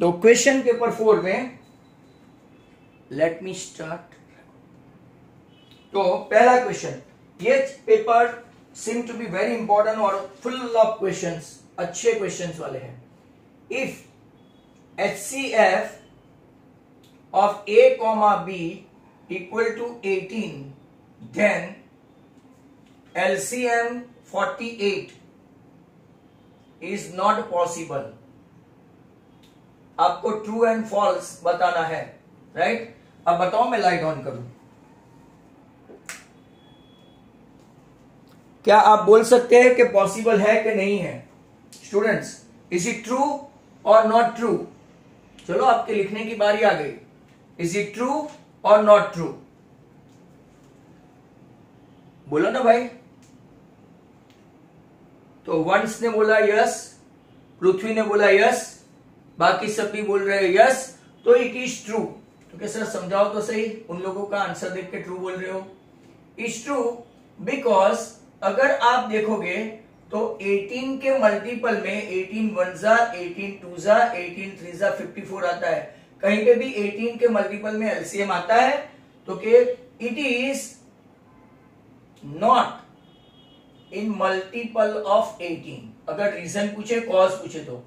तो question paper 4 में let me start. तो पहला क्वेश्चन, ये paper seem to be very important और फुल ऑफ क्वेश्चंस, अच्छे क्वेश्चंस वाले हैं। If HCF of A comma B equal to 18, then LCM 48 is not possible। आपको ट्रू एंड फॉल्स बताना है, राइट? अब बताओ, मैं लाइट ऑन करूं, क्या आप बोल सकते हैं कि पॉसिबल है कि नहीं है? स्टूडेंट्स, इज इट ट्रू और नॉट ट्रू? चलो, आपके लिखने की बारी आ गई। इज इट ट्रू और नॉट ट्रू? बोलो ना भाई। तो वंश ने बोला यस, पृथ्वी ने बोला यस, बाकी सब भी बोल रहे हैं यस, तो इट इज ट्रू। तो क्या सर समझाओ तो सही, उन लोगों का आंसर देख के ट्रू बोल रहे हो। इज ट्रू बिकॉज अगर आप देखोगे तो 18 के मल्टीपल में 18 वन जा, 18 टू जा, 18 थ्री जा 54 आता है। कहीं पे भी 18 के मल्टीपल में एलसीएम आता है तो के it is not in multiple of 18। अगर रीजन पूछे, कॉज पूछे तो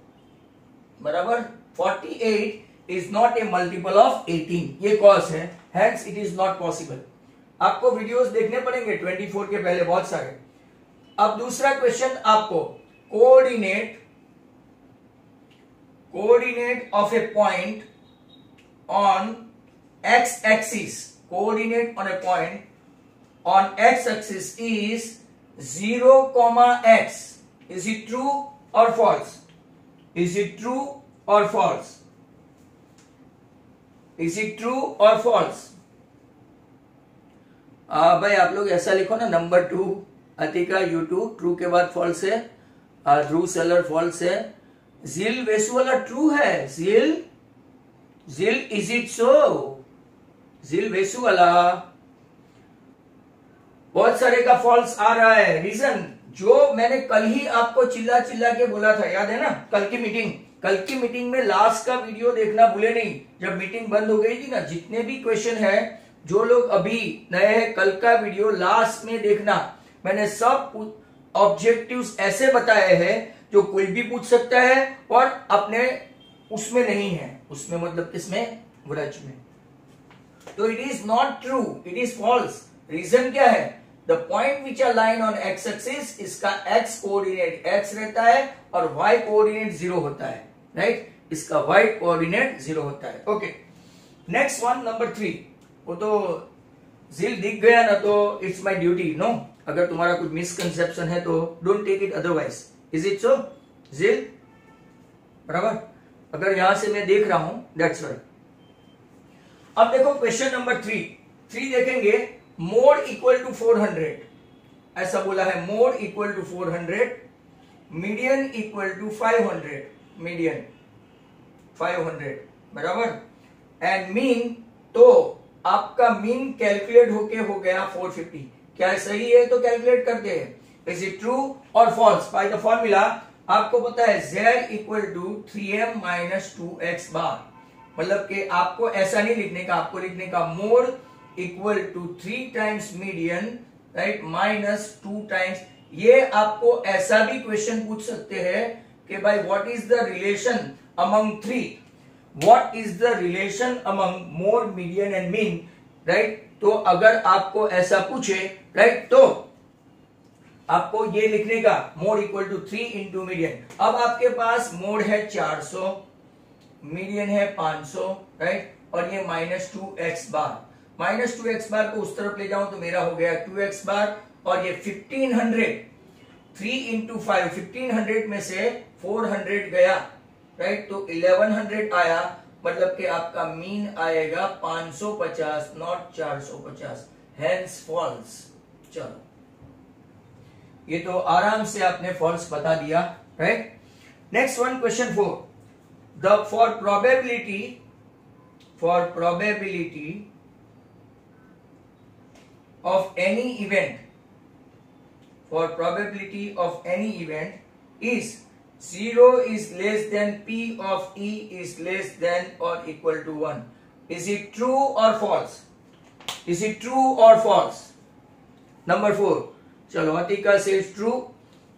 बराबर। 48 is not a multiple of 18, ये कॉज है, hence it is not possible. आपको वीडियोस देखने पड़ेंगे 24 के पहले बहुत सारे। अब दूसरा क्वेश्चन आपको coordinate of A point on X axis, coordinate on A point on X axis is 0,x। Is it true और फॉल्स? इज इट ट्रू और फॉल्स? इज इट ट्रू और फॉल्स? भाई आप लोग ऐसा लिखो ना, नंबर 2 अतिका यूट्यूब, ट्रू के बाद फॉल्स है, ध्रुव सेलर फॉल्स है, जिल वेसु वाला ट्रू है। जिल इज इट सो? जिल वेसु वाला बहुत सारे का फॉल्स आ रहा है। रीजन जो मैंने कल ही आपको चिल्ला चिल्ला के बोला था, याद है ना? कल की मीटिंग में लास्ट का वीडियो देखना भूले नहीं, जब मीटिंग बंद हो गई थी ना। जितने भी क्वेश्चन है, जो लोग अभी नए हैं, कल का वीडियो लास्ट में देखना। मैंने सब ऑब्जेक्टिव्स ऐसे बताए हैं जो कोई भी पूछ सकता है और अपने उसमें नहीं है, उसमें मतलब किसमें? व्रज में। तो it is not true, it is false. Reason क्या है? The point which are line on X axis, इसका एक्स कोऑर्डिनेट x रहता है और y कोऑर्डिनेट 0 होता है, राइट? इसका y कोऑर्डिनेट 0 होता है। Okay, next one, number 3। वो तो जिल दिख गया ना तो इट्स माई ड्यूटी, नो? अगर तुम्हारा कुछ मिसकंसेप्शन है तो don't take it otherwise. Is it so जिल? बराबर। अगर यहां से मैं देख रहा हूं, दैट्स वाई। अब देखो क्वेश्चन नंबर 3 देखेंगे। मोड इक्वल टू 400, ऐसा बोला है। Mode equal to 400, median equal to 500, median 500 बराबर, एंड मीन, तो आपका मीन कैलकुलेट होके हो गया 450। क्या सही है? तो कैलकुलेट करते हैं। इज इट ट्रू और फॉल्स? बाय द फॉर्मूला आपको पता है z equal to 3m minus 2x bar. मतलब कि आपको ऐसा नहीं लिखने का, आपको लिखने का mode equal to 3 times median, right, minus 2 times. ये आपको ऐसा भी क्वेश्चन पूछ सकते हैं कि भाई what is the relation among 3? What is the relation among mode, median and mean, right? तो अगर आपको ऐसा पूछे, राइट, तो आपको ये लिखने का mode equal to 3 into median. अब आपके पास मोड है 400, मीडियन है 500, राइट, और ये माइनस 2x बार। माइनस 2x बार को उस तरफ ले जाऊं तो मेरा हो गया 2x बार, और ये 1500, 3 इंटू 5, 1500 में से 400 गया, राइट, तो 1100 आया। मतलब कि आपका मीन आएगा 550, नॉट 450, हेंस फॉल्स। चलो, ये तो आराम से आपने फॉल्स बता दिया, right. Next one, question 4। For probability of any event is 0 is less than P of E is less than or equal to 1. Is it true or false? Is it true or false? Number 4. चलो Atika says true.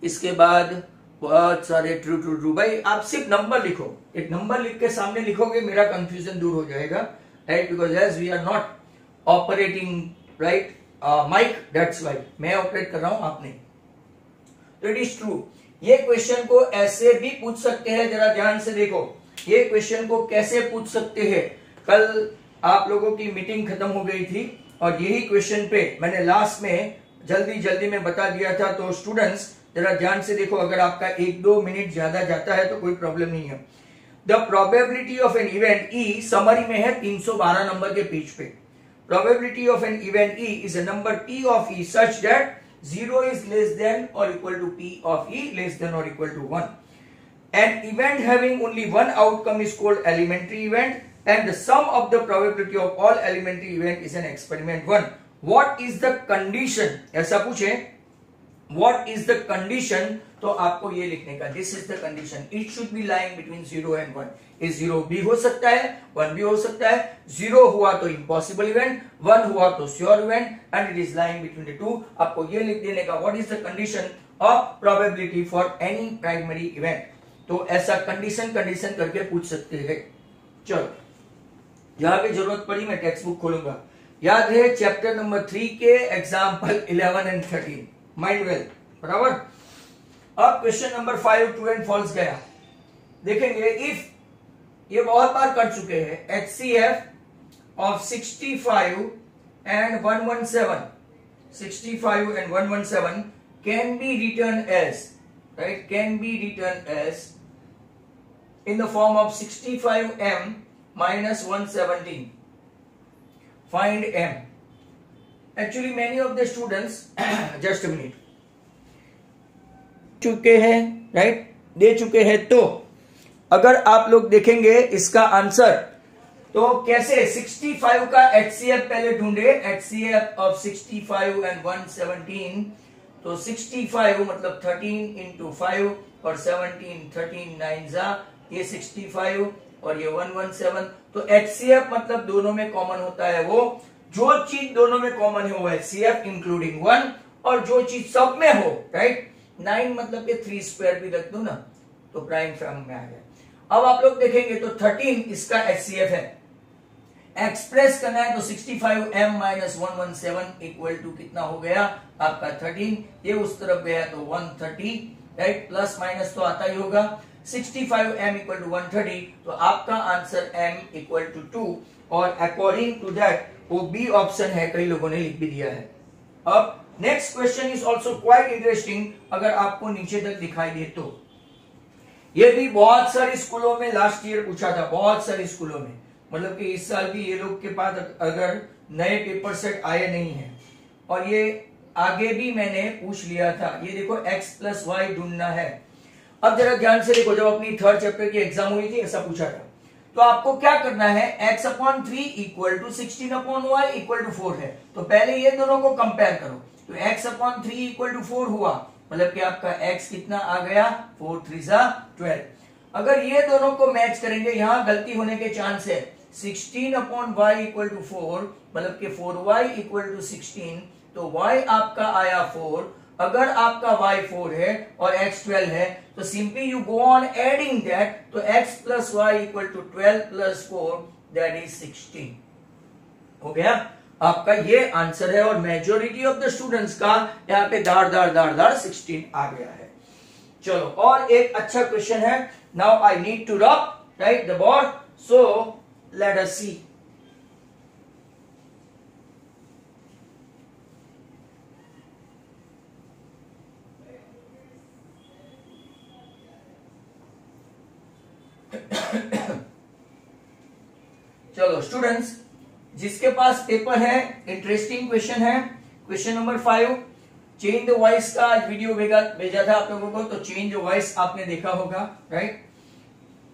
इसके बाद बहुत सारे true true true. भाई आप सिर्फ number लिखो, एक नंबर लिख के सामने लिखोगे मेरा कंफ्यूजन दूर हो जाएगा, right? Because as we are not operating right mic, that's why मैं ऑपरेट कर रहा हूं, आप नहीं। तो इट इज ट्रू। ये क्वेश्चन को ऐसे भी पूछ सकते हैं, जरा ध्यान से देखो ये क्वेश्चन को कैसे पूछ सकते हैं। कल आप लोगों की मीटिंग खत्म हो गई थी और यही क्वेश्चन पे मैंने लास्ट में जल्दी में बता दिया था। तो स्टूडेंट्स जरा ध्यान से देखो, अगर आपका 1-2 मिनट ज्यादा जाता है तो कोई प्रॉब्लम नहीं है। The probability of an event E summary में है 312 नंबर के पेज पे। Probability of an event E is a number P of E such that 0 is less than or equal to P of E less than or equal to 1. An event having only one outcome is called elementary event and the sum of the probability of all elementary event is an experiment 1. What is the condition? ऐसा पूछे what is the condition, तो आपको ये लिखने का this is the condition. It should be lying between 0 and 1. इस 0 भी हो सकता है, 1 भी हो सकता है। 0 हुआ तो इम्पॉसिबल इवेंट, 1 हुआ तो sure event, and it is lying between the two. आपको ये लिख देने का what is the condition of probability for any primary event. तो ऐसा कंडीशन करके पूछ सकते हैं। चलो जहां पे जरूरत पड़ी मैं टेक्स्ट बुक खोलूंगा। याद है चैप्टर नंबर 3 के एग्जाम्पल 11 एंड 13, माइंड वेल, बराबर। अब question number 5 true and false गया। देखेंगे इफ, ये बहुत बार कर चुके हैं, HCF of 65 and 117, 65 and 117 can be written as, right, can be written as in the form of 65m minus 117. Find m. Actually many of the students just a minute चुके हैं, right, दे चुके हैं। तो अगर आप लोग देखेंगे इसका आंसर तो कैसे 65 का HCF पहले ढूंढे, HCF ऑफ 65 एंड 117। तो 65 मतलब 13 इंटू 5 और 17, 13 9 जा, ये 65 और ये 117। तो HCF मतलब दोनों में कॉमन होता है वो, जो चीज दोनों में कॉमन है वो HCF इंक्लूडिंग 1, और जो चीज सब में हो, राइट, 9 मतलब के 3 स्क्वायर भी रख दो ना तो प्राइम फॉर्म में आ गया। अब आप लोग देखेंगे तो 13 इसका HCF है, एक्सप्रेस करना है तो 65m माइनस 117 इक्वल टू कितना हो गया आपका 13। ये उस तरफ गया तो 130, राइट, प्लस माइनस तो आता ही होगा। 65m इक्वल टू 130, तो आपका आंसर m इक्वल टू 2, और अकॉर्डिंग टू दैट वो बी ऑप्शन है, कई लोगों ने लिख भी दिया है। अब next question is also quite interesting, अगर आपको नीचे तक दिखाई दे तो। ये भी बहुत सारे स्कूलों में लास्ट ईयर पूछा था, बहुत सारे स्कूलों में, मतलब कि इस साल भी ये लोग के पास अगर नए पेपर सेट आए नहीं है, और ये आगे भी मैंने पूछ लिया था। ये देखो x प्लस वाई ढूंढना है। अब जरा ध्यान से देखो, जब अपनी 3rd चैप्टर की एग्जाम हुई थी ऐसा पूछा था, तो आपको क्या करना है, x/3 equal to 16/y equal to 4 है, तो पहले ये दोनों को कंपेयर करो। तो x/3 इक्वल टू 4 हुआ, मतलब कि आपका x कितना आ गया, 4 3 12। अगर ये दोनों को मैच करेंगे, यहां गलती होने के चांस है। 16/y इक्वल टू 4 मतलब कि 4y इक्वल टू 16, तो y आपका आया 4। अगर आपका y 4 है और x 12 है, तो simply you go on adding that, तो x plus y equal to 12 plus 4 that is 16 हो गया। आपका ये आंसर है, और मेजोरिटी ऑफ द स्टूडेंट्स का यहाँ पे दार 16 आ गया है। चलो और एक अच्छा क्वेश्चन है। Now I need to rub right the board, so let us see. चलो स्टूडेंट्स, जिसके पास पेपर है, इंटरेस्टिंग क्वेश्चन है, question number 5। Change the voice का आज वीडियो भेजा था आप लोगों को, तो चेंज द वॉइस आपने देखा होगा, राइट।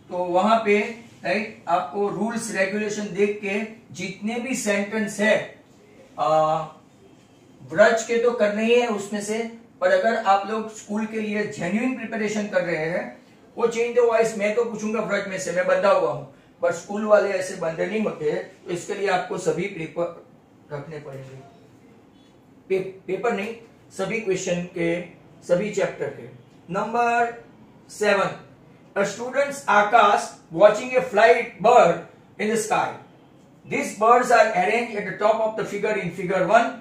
तो वहां पे राइट आपको रूल्स रेगुलेशन देख के जितने भी सेंटेंस है ब्रज के तो करने ही है उसमें से, पर अगर आप लोग स्कूल के लिए जेन्युइन प्रिपरेशन कर रहे हैं वो चेंज द वॉइस मैं तो पूछूंगा फ्रंट में से, मैं बंधा हुआ हूं, बट स्कूल वाले ऐसे बंधे नहीं होते, तो इसके लिए आपको सभी पेपर रखने पड़ेंगे, पेपर नहीं, सभी क्वेश्चन के, सभी चैप्टर के। Number 7, a student's Akash watching a flight bird in the sky. These birds are arranged at the top of the figure in figure 1,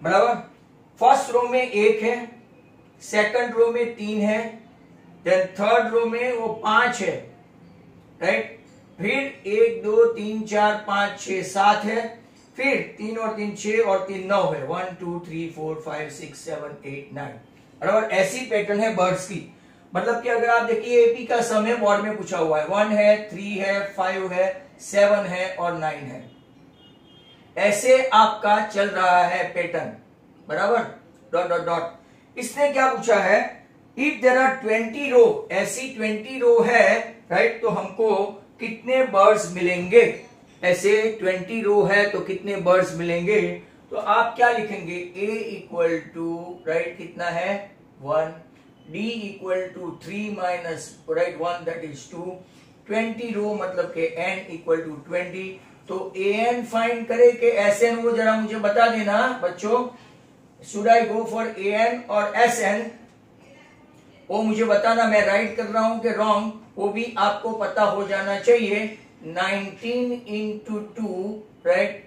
बराबर। फर्स्ट रो में 1 है, सेकंड रो में 3 है, देन थर्ड रो में वो 5 है, right. फिर 1 2 3 4 5 6 7 है, फिर 3 और 3 6 और 3 9 है, 1 2 3 4 5 6 7 8 9, बराबर। ऐसी पैटर्न है बर्ड्स की। मतलब कि अगर आप देखिए एपी का सम है, बोर्ड में पूछा हुआ है, 1 है, 3 है, 5 है, 7 है और 9 है, ऐसे आपका चल रहा है पैटर्न, बराबर। Dot dot dot. इसने क्या पूछा है, इफ देयर आर 20 रो, ऐसी 20 रो है, राइट, तो हमको कितने बर्ड्स मिलेंगे। ऐसे 20 रो है तो कितने बर्ड्स मिलेंगे, तो आप क्या लिखेंगे, a इक्वल टू, राइट, कितना है 1, d equal to 3 minus, right, 1 that is 2, 20 रो मतलब के n इक्वल टू 20। तो an फाइंड करे कि sn, वो जरा मुझे बता देना बच्चों, should I go for an और sn, वो मुझे बताना, मैं राइट कर रहा हूं कि रॉन्ग, वो भी आपको पता हो जाना चाहिए। 19 इंटू 2, राइट,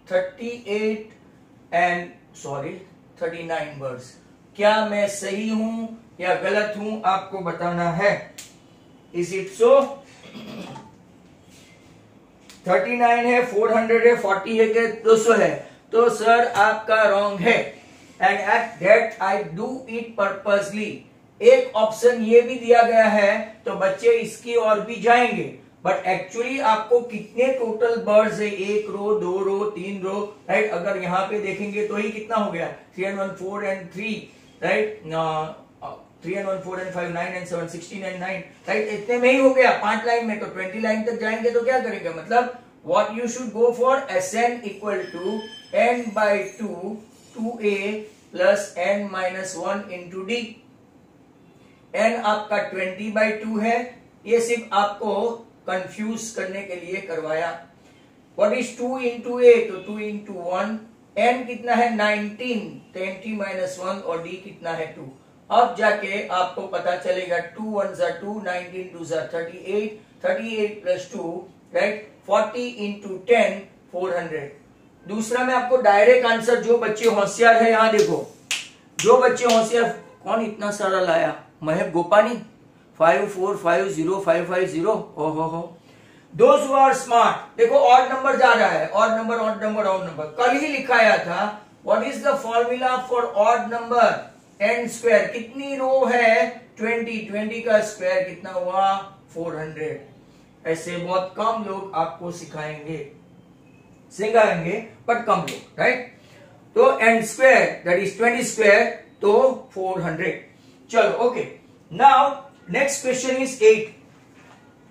38 एंड 39 बर्ड्स। क्या मैं सही हूं या गलत हूं, आपको बताना है। इज इट सो? 39 है, 400 है, 40 है कि 200 है, तो सर आपका रॉन्ग है। And at that I do it purposely. एक ऑप्शन ये भी दिया गया है, तो बच्चे इसकी ओर भी जाएंगे, बट एक्चुअली आपको कितने टोटल बर्ड्स है, 1 रो, 2 रो, 3 रो, राइट। अगर यहाँ पे देखेंगे तो ही कितना हो गया, 3 and 1 4 and 3, right, 3 and 1 4 and 5 9 and 7 16 and 9, right, इतने में ही हो गया 5 लाइन में। तो 20 लाइन तक जाएंगे तो क्या करेंगे, मतलब what you should go for, Sn equal to n by 2 2a plus n minus 1 into d। n आपका 20/2 है, ये सिर्फ आपको कंफ्यूज करने के लिए करवाया। व्हाट इज 2 into a, तो 2 into 1, n कितना है 19, 20 minus 1 और d कितना है 2। अब जाके आपको पता चलेगा 2 1s are 2, 19 2s are 38, 38 plus 2, right, 40 into 10 400। दूसरा में आपको डायरेक्ट आंसर, जो बच्चे होशियार है, यहां देखो, जो बच्चे होशियार, कौन इतना सारा लाया, महक गोपानी, 5450 ओहो। दोज हु आर स्मार्ट, देखो ऑड नंबर जा रहा है, odd number odd number odd number, कल ही लिखाया था। What is the formula for odd number, n square, कितनी रो है 20, 20 का स्क्वायर कितना हुआ 400। ऐसे बहुत कम लोग आपको सिखाएंगे बट कम लोग, राइट। तो n square that is 20 square, तो 400। चलो okay, now next question is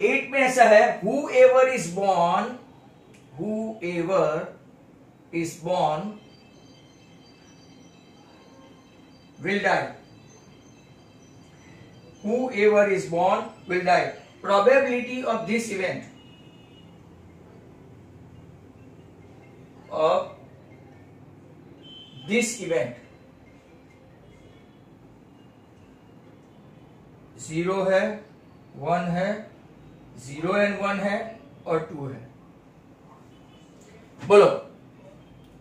8 में ऐसा है, whoever is born will die, whoever is born will die। probability of this event, zero है, 1 है, 0 and 1 है और 2 है। बोलो,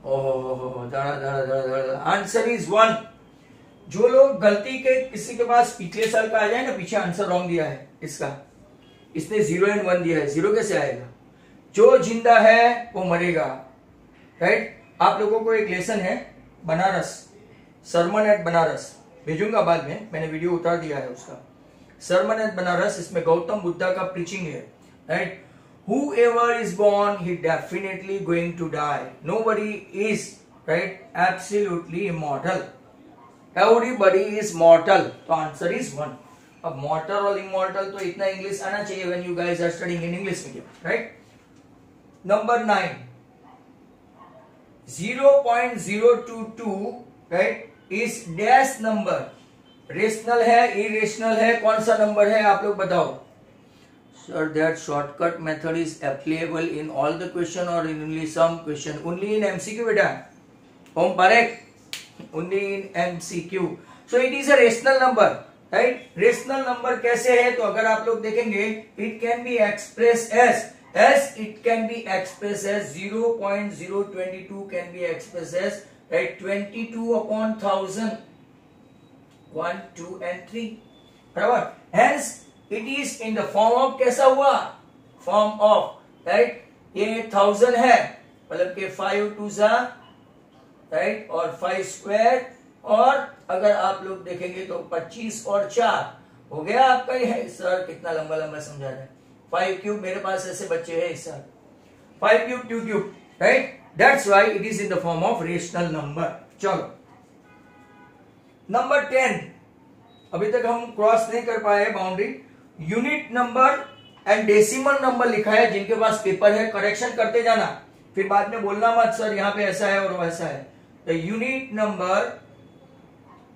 ओहो, आंसर इज 1। जो लोग गलती के, किसी के पास पिछले साल का आ जाए ना, पीछे आंसर रॉन्ग दिया है इसका, इसने 0 and 1 दिया है, 0 कैसे आएगा। जो जिंदा है वो मरेगा, राइट। आप लोगों को एक लेसन है बनारस, सरमन एट बनारस, भेजूंगा बाद में, मैंने वीडियो उतार दिया है उसका, सरमन एट बनारस। इसमें गौतम बुद्धा का प्रीचिंग है, right. whoever is born, he definitely going to die, nobody is, right, absolutely immortal, everybody is mortal। तो आंसर इज 1। अब मॉर्टल और इमॉर्टल, तो इतना इंग्लिश आना चाहिए when you guys are studying in English medium, right। नंबर 9, 0.022, right, is dash number। Rational है, irrational है, कौन सा नंबर है आप लोग बताओ। Sir that shortcut method is applicable in all the question और in only some question, only in MCQ बेटा, होम Parekh, only in MCQ. So it is a rational number, right. Rational number कैसे है, तो अगर आप लोग देखेंगे it can be express as it can be express as 0.022 can be express as, right, 22 upon 1000, 1 2 and 3, बराबर। Hence it is in the form of, कैसा हुआ, फॉर्म ऑफ, राइट। ये 1000 है, मतलब के 5 2 जा, राइट, और 5 स्क्वायर, और अगर आप लोग देखेंगे तो 25 और 4 हो गया आपका। ये है सर कितना लंबा लंबा समझा रहे हैं, 5 क्यूब, मेरे पास ऐसे बच्चे हैं sir, 5 cube 2 cube, right, that's why it is in the form of rational number. चलो नंबर 10, अभी तक हम क्रॉस नहीं कर पाए boundary. Unit number and decimal number लिखा है, जिनके पास पेपर है करेक्शन करते जाना, फिर बाद में बोलना मत सर यहाँ पे ऐसा है और वैसा है। तो यूनिट नंबर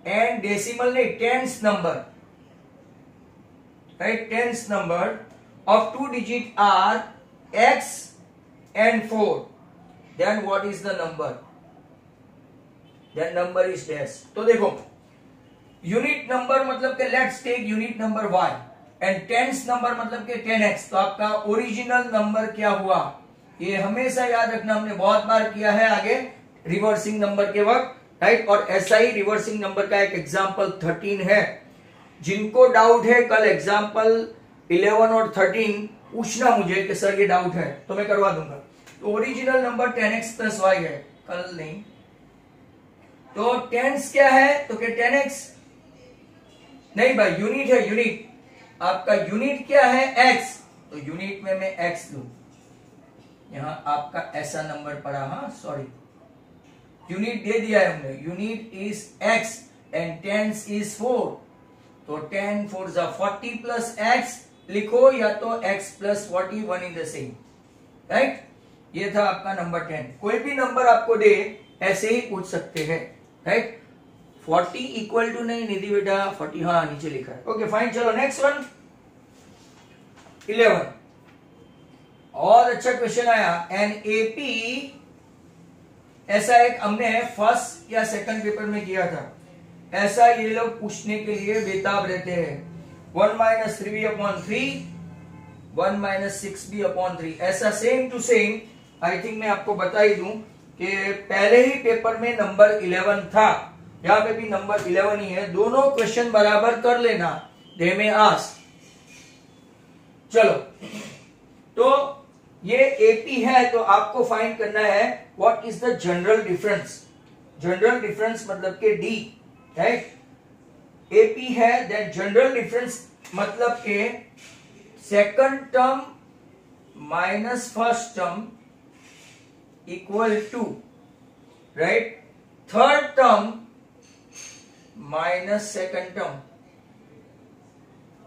एंड डेसिमल नहीं, tens number, right, tens number of 2 digit are x and 4, then what is the number? Then number is dash। तो देखो यूनिट नंबर मतलब के let's take unit number y and tens number मतलब के 10x, तो आपका original number क्या हुआ, ये हमेशा याद रखना, हमने बहुत बार किया है आगे रिवर्सिंग नंबर के वक्त, राइट। और ऐसा ही रिवर्सिंग नंबर का एक एग्जांपल 13 है, जिनको डाउट है कल एग्जांपल 11 और 13 पूछना मुझे कि सर ये डाउट है, तो मैं करवा दूंगा। तो original number 10x plus y है, कल नहीं। तो टेंस क्या है, तो क्या 10x नहीं भाई, यूनिट है, यूनिट, आपका यूनिट क्या है x, तो यूनिट में मैं x लू, यहां आपका ऐसा नंबर पड़ा, हाँ सॉरी, यूनिट दे दिया है हमने, unit is x and tens is 4, तो 10 4 जा 40 प्लस x लिखो, या तो x plus 40 1 in the same, right. ये था आपका नंबर 10। कोई भी नंबर आपको दे ऐसे ही पूछ सकते हैं, राइट। 40 इक्वल टू नहीं निधि बेटा, 40 हाँ नीचे लिखा है, ओके फाइन। चलो नेक्स्ट वन 11, और अच्छा क्वेश्चन आया, एन एपी, ऐसा एक हमने फर्स्ट या सेकंड पेपर में किया था, ऐसा ये लोग पूछने के लिए बेताब रहते हैं। 1 minus 3b upon 3, 1 minus 6b upon 3, ऐसा same to same. I think मैं आपको बता ही दूं कि पहले ही पेपर में नंबर 11 था, यहां पे भी नंबर 11 ही है, दोनों क्वेश्चन बराबर कर लेना, दे में आस। चलो तो ये एपी है, तो आपको फाइंड करना है what is the general difference. General difference मतलब के डी, राइट। एपी है, देन जनरल डिफरेंस मतलब के second term minus first term equal to, right, third term minus second term,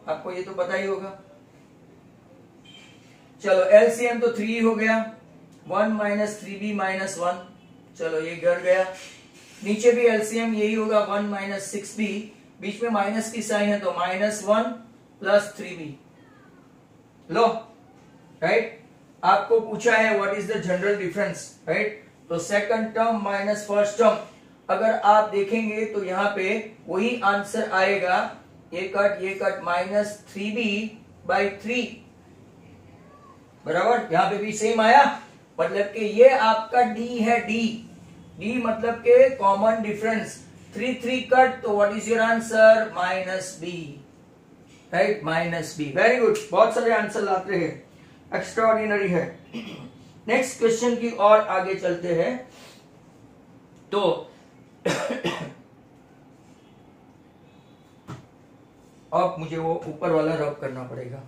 आपको ये तो पता ही होगा। चलो एलसीएम तो 3 हो गया, 1 माइनस 3b माइनस 1, चलो ये गिर गया। नीचे भी एलसीएम यही होगा, 1 माइनस 6b, बीच में माइनस की साइन है तो माइनस 1 प्लस 3b, लो, राइट। आपको पूछा है what is the general difference, right. तो second term minus first term, अगर आप देखेंगे तो यहां पे वही आंसर आएगा, ये कट माइनस 3b बाई 3, बराबर। यहां पे भी सेम आया, मतलब कि ये आपका डी है, डी मतलब के कॉमन डिफरेंस, 3 3 कट, तो what is your answer, minus B, right, minus B. Very good, बहुत सारे आंसर लाते हैं, एक्स्ट्राऑर्डिनरी है। नेक्स्ट क्वेश्चन की ओर आगे चलते हैं। तो अब मुझे वो ऊपर वाला रब करना पड़ेगा।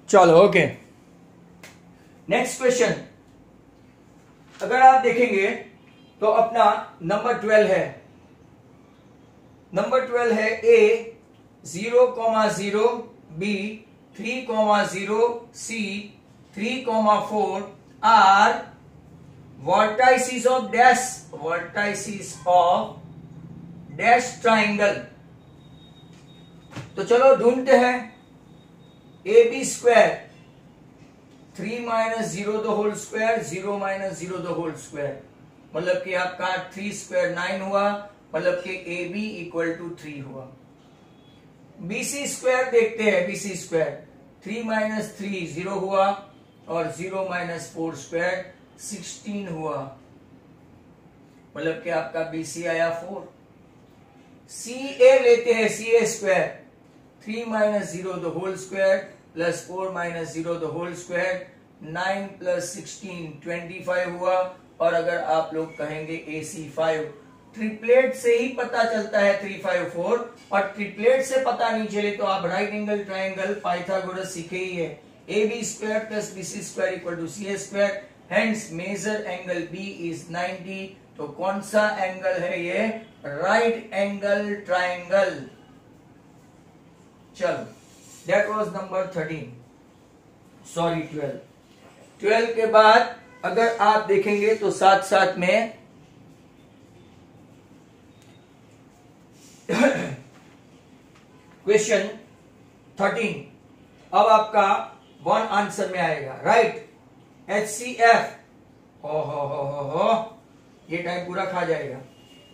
चलो ओके, नेक्स्ट क्वेश्चन। अगर आप देखेंगे तो अपना नंबर 12 है, नंबर 12 है A 0,0, B 3,0, C 3,4 are vertices of dash, vertices of dash triangle. तो चलो ढूंढते हैं। A B square 3 - 0 the whole square, 0 - 0 the whole square, मतलब कि आपका 3 स्क्वायर 9 हुआ, मतलब कि ए बी इक्वल टू 3 हुआ। बीसी स्क्वायर देखते हैं, बीसी स्क्वायर 3 - 3 0 हुआ और 0 - 4 स्क्वायर 16 हुआ, मतलब कि आपका बीसी आया 4। सी ए लेते हैं, C A square 3 - 0 the whole square plus 4 - 0 the whole square 9 + 16 25 हुआ। और अगर आप लोग कहेंगे AC 5, ट्रिपलेट से ही पता चलता है 3 5 4, और ट्रिपलेट से पता नहीं चले तो आप राइट एंगल ट्राइंगल पाइथागोरस सीखे ही है। AB square plus BC square equal to CA square, hence major angle B is 90। तो कौन सा एंगल है ये? Right angle triangle. चलो, दैट वाज नंबर 13, सॉरी 12। 12 के बाद अगर आप देखेंगे तो साथ साथ में क्वेश्चन 13 अब आपका 1 आंसर में आएगा, राइट। HCF, हो ये टाइम पूरा खा जाएगा।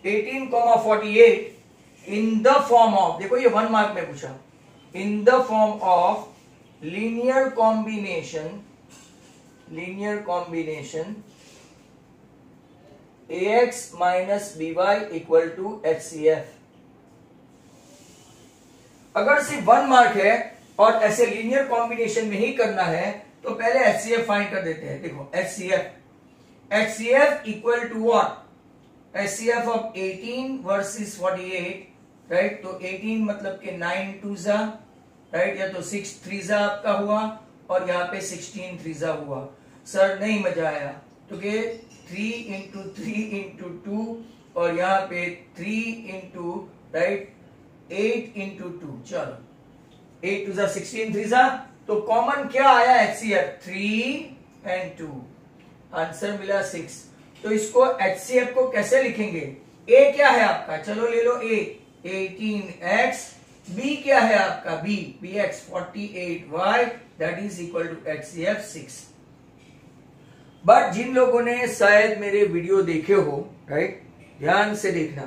18,48 इन द फॉर्म ऑफ, देखो ये 1 मार्क में पूछा, in the form of linear combination AX - BY equal to HCF। अगर सिर्फ 1 मार्क है और ऐसे लीनियर कॉम्बिनेशन में ही करना है तो पहले HCF फाइंड कर देते हैं। देखो HCF equal to what? HCF of 18 versus 48, right. तो 18 मतलब कि 9 2 जा, राइट, या तो 6 3 जा आपका हुआ और यहाँ पे 16 3 जा हुआ। सर नहीं मजा आया, तो 3 × 3 × 2 और यहाँ पे 3 × राइट 8 × 2, चलो 8 2 जा 16 3 जा, तो कॉमन क्या आया? HCF 3 और 2, आंसर मिला 6। तो इसको HCF को कैसे लिखेंगे? A क्या है आपका? चलो ले लो A 18x, B क्या है आपका? BX 48y, that is equal to HCF 6। But जिन लोगों ने शायद मेरे वीडियो देखे हो, राइट, ध्यान से देखना,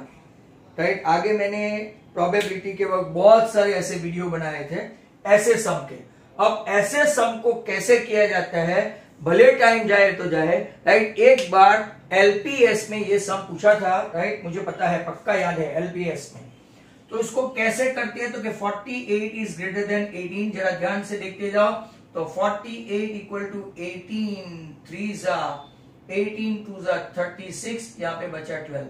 राइट, आगे मैंने प्रोबेबिलिटी के वक्त बहुत सारे ऐसे वीडियो बनाए थे ऐसे सम के। अब ऐसे सम को कैसे किया जाता है, भले टाइम जाए तो जाए, राइट। एक बार LPS में ये सम पूछा था, राइट, मुझे पता है, पक्का याद है LPS में। तो इसको कैसे करते हैं? तो कि 48 इज ग्रेटर देन 18, जरा ध्यान से देखते जाओ। तो 48 इक्वल टू 18 3 जा 18 2 जा 36, यहाँ पे बचा 12,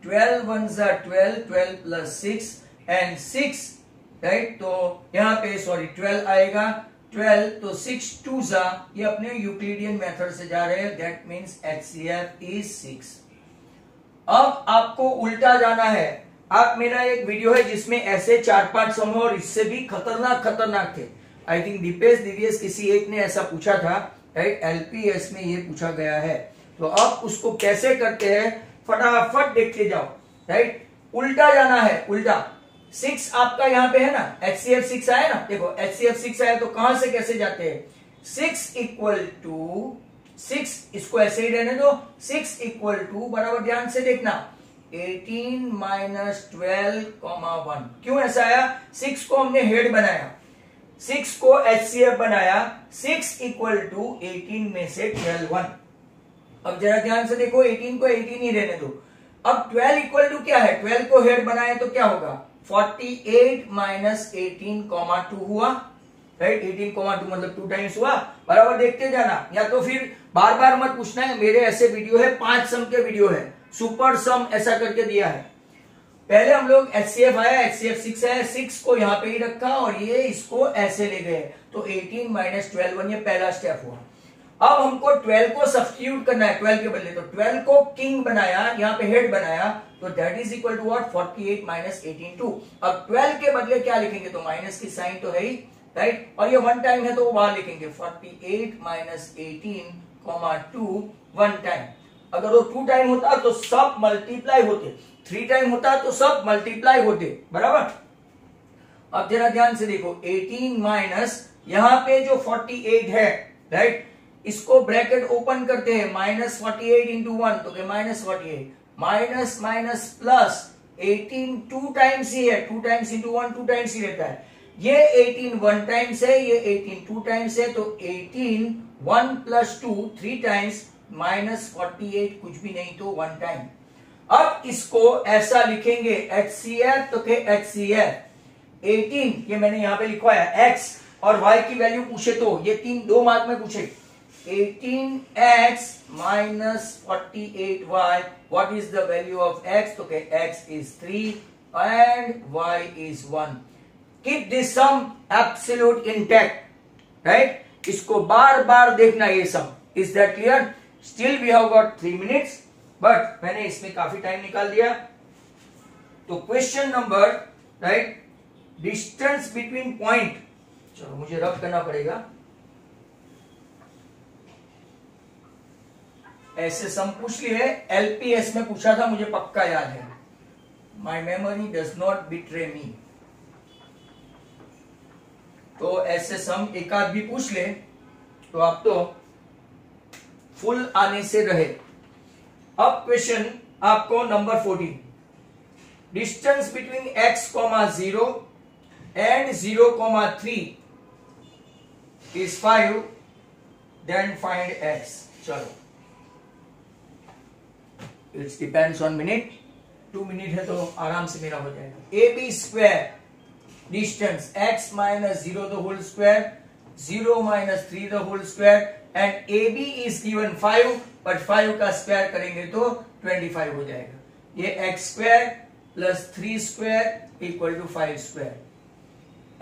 12 1 जा 12, 12 प्लस 6 एंड 6, राइट। तो यहाँ पे सॉरी 12 आएगा, 12 तो 6 2 जा, ये अपने यूक्लिडियन मेथड से जा रहे हैं, दैट मींस HCF इज 6। अब आपको उल्टा जाना है। आप मेरा एक वीडियो है जिसमें ऐसे 4-5 सम और इससे भी खतरनाक थे। आई थिंक दीपेश दिव्यस किसी एक ने ऐसा पूछा था, राइट, LPS में ये पूछा गया है। तो अब उसको कैसे करते हैं फटाफट देखते जाओ, राइट। उल्टा जाना है, उल्टा। 6 आपका यहाँ पे है ना, HCF 6 आया ना, देखो HCF 6 आया तो कहां से कैसे जाते हैं? 6 इक्वल टू 6, इसको ऐसे ही रहने दो, 6 इक्वल टू, बराबर ध्यान से देखना, 18 - 12, 1। क्यों ऐसा आया? 6 को हमने हेड बनाया, 6 को HCF बनाया, 6 इक्वल टू 18 में से 12 1। अब जरा ध्यान से देखो, 18 को 18 ही रहने दो। अब 12 इक्वल टू क्या है? 12 को हेड बनाए तो क्या होगा? 48 - 18, 2 हुआ, राइट। 18, 2 मतलब 2 टाइम्स हुआ, बराबर देखते जाना। या तो फिर बार बार मत पूछना है, मेरे ऐसे वीडियो है, 5 सम के वीडियो है, सुपर सम ऐसा करके दिया है। पहले हम लोग HCF आया, HCF 6 है, 6 को यहाँ पे ही रखा और ये इसको ऐसे ले गए, तो 18 - 12 1, ये पहला स्टेप हुआ। अब हमको 12 को सब्स्टिट्यूट करना है 12 के बदले, तो 12 को किंग बनाया, यहाँ पे हेड बनाया, तो that is equal to what 48 minus 18 2। अब 12 के बदले क्या लिखेंगे, तो माइनस की साइन तो है ही, राइट, और ये वन टाइम है तो वहां लिखेंगे 48 माइनस 18 2 वन टाइम। अगर वो 2 टाइम होता तो सब मल्टीप्लाई होते, 3 टाइम होता तो सब मल्टीप्लाई होते, बराबर। अब जरा ध्यान से देखो 18 माइनस यहां पे जो 48 है, राइट, इसको ब्रैकेट ओपन करते हैं, माइनस 48 इंटू 1 तो minus 48 minus minus plus 18 2 times ही है, 2 टाइम्स इंटू 1 2 टाइम्स ही रहता है। ये 18 1 टाइम्स है, ये 18 2 टाइम्स है, तो 18 1 प्लस 2 3 टाइम्स माइनस 48 कुछ भी नहीं तो 1 टाइम। अब इसको ऐसा लिखेंगे HCF, तो के HCF 18 ये मैंने यहां पे लिखवाया x और y की वैल्यू पूछे तो ये 2 मार्क में पूछे 18x minus 48y, what is the value of x? तो के x is 3 and y is 1. Keep this sum absolute intact, right? इसको बार बार देखना ये sum. Is that clear? Still we have got 3 minutes, but मैंने इसमें काफी टाइम निकाल दिया। तो question number, right, distance between point, चलो मुझे रब करना पड़ेगा, ऐसे सम पूछ लिए, LPS में पूछा था, मुझे पक्का याद है, my memory does not betray me. तो ऐसे सम एक आध भी पूछ ले तो आप तो फुल आने से रहे। अब क्वेश्चन आपको number 14, distance between x, 0 and 0, 3 is 5, then find x। चलो, it's depends on minute, 2 minute है तो आराम से मेरा हो जाएगा। AB square distance x minus 0 the whole square, 0 minus 3 the whole square, and AB is given 5, but 5 का square करेंगे तो 25 हो जाएगा। ये x square plus 3 square equal to 5 square,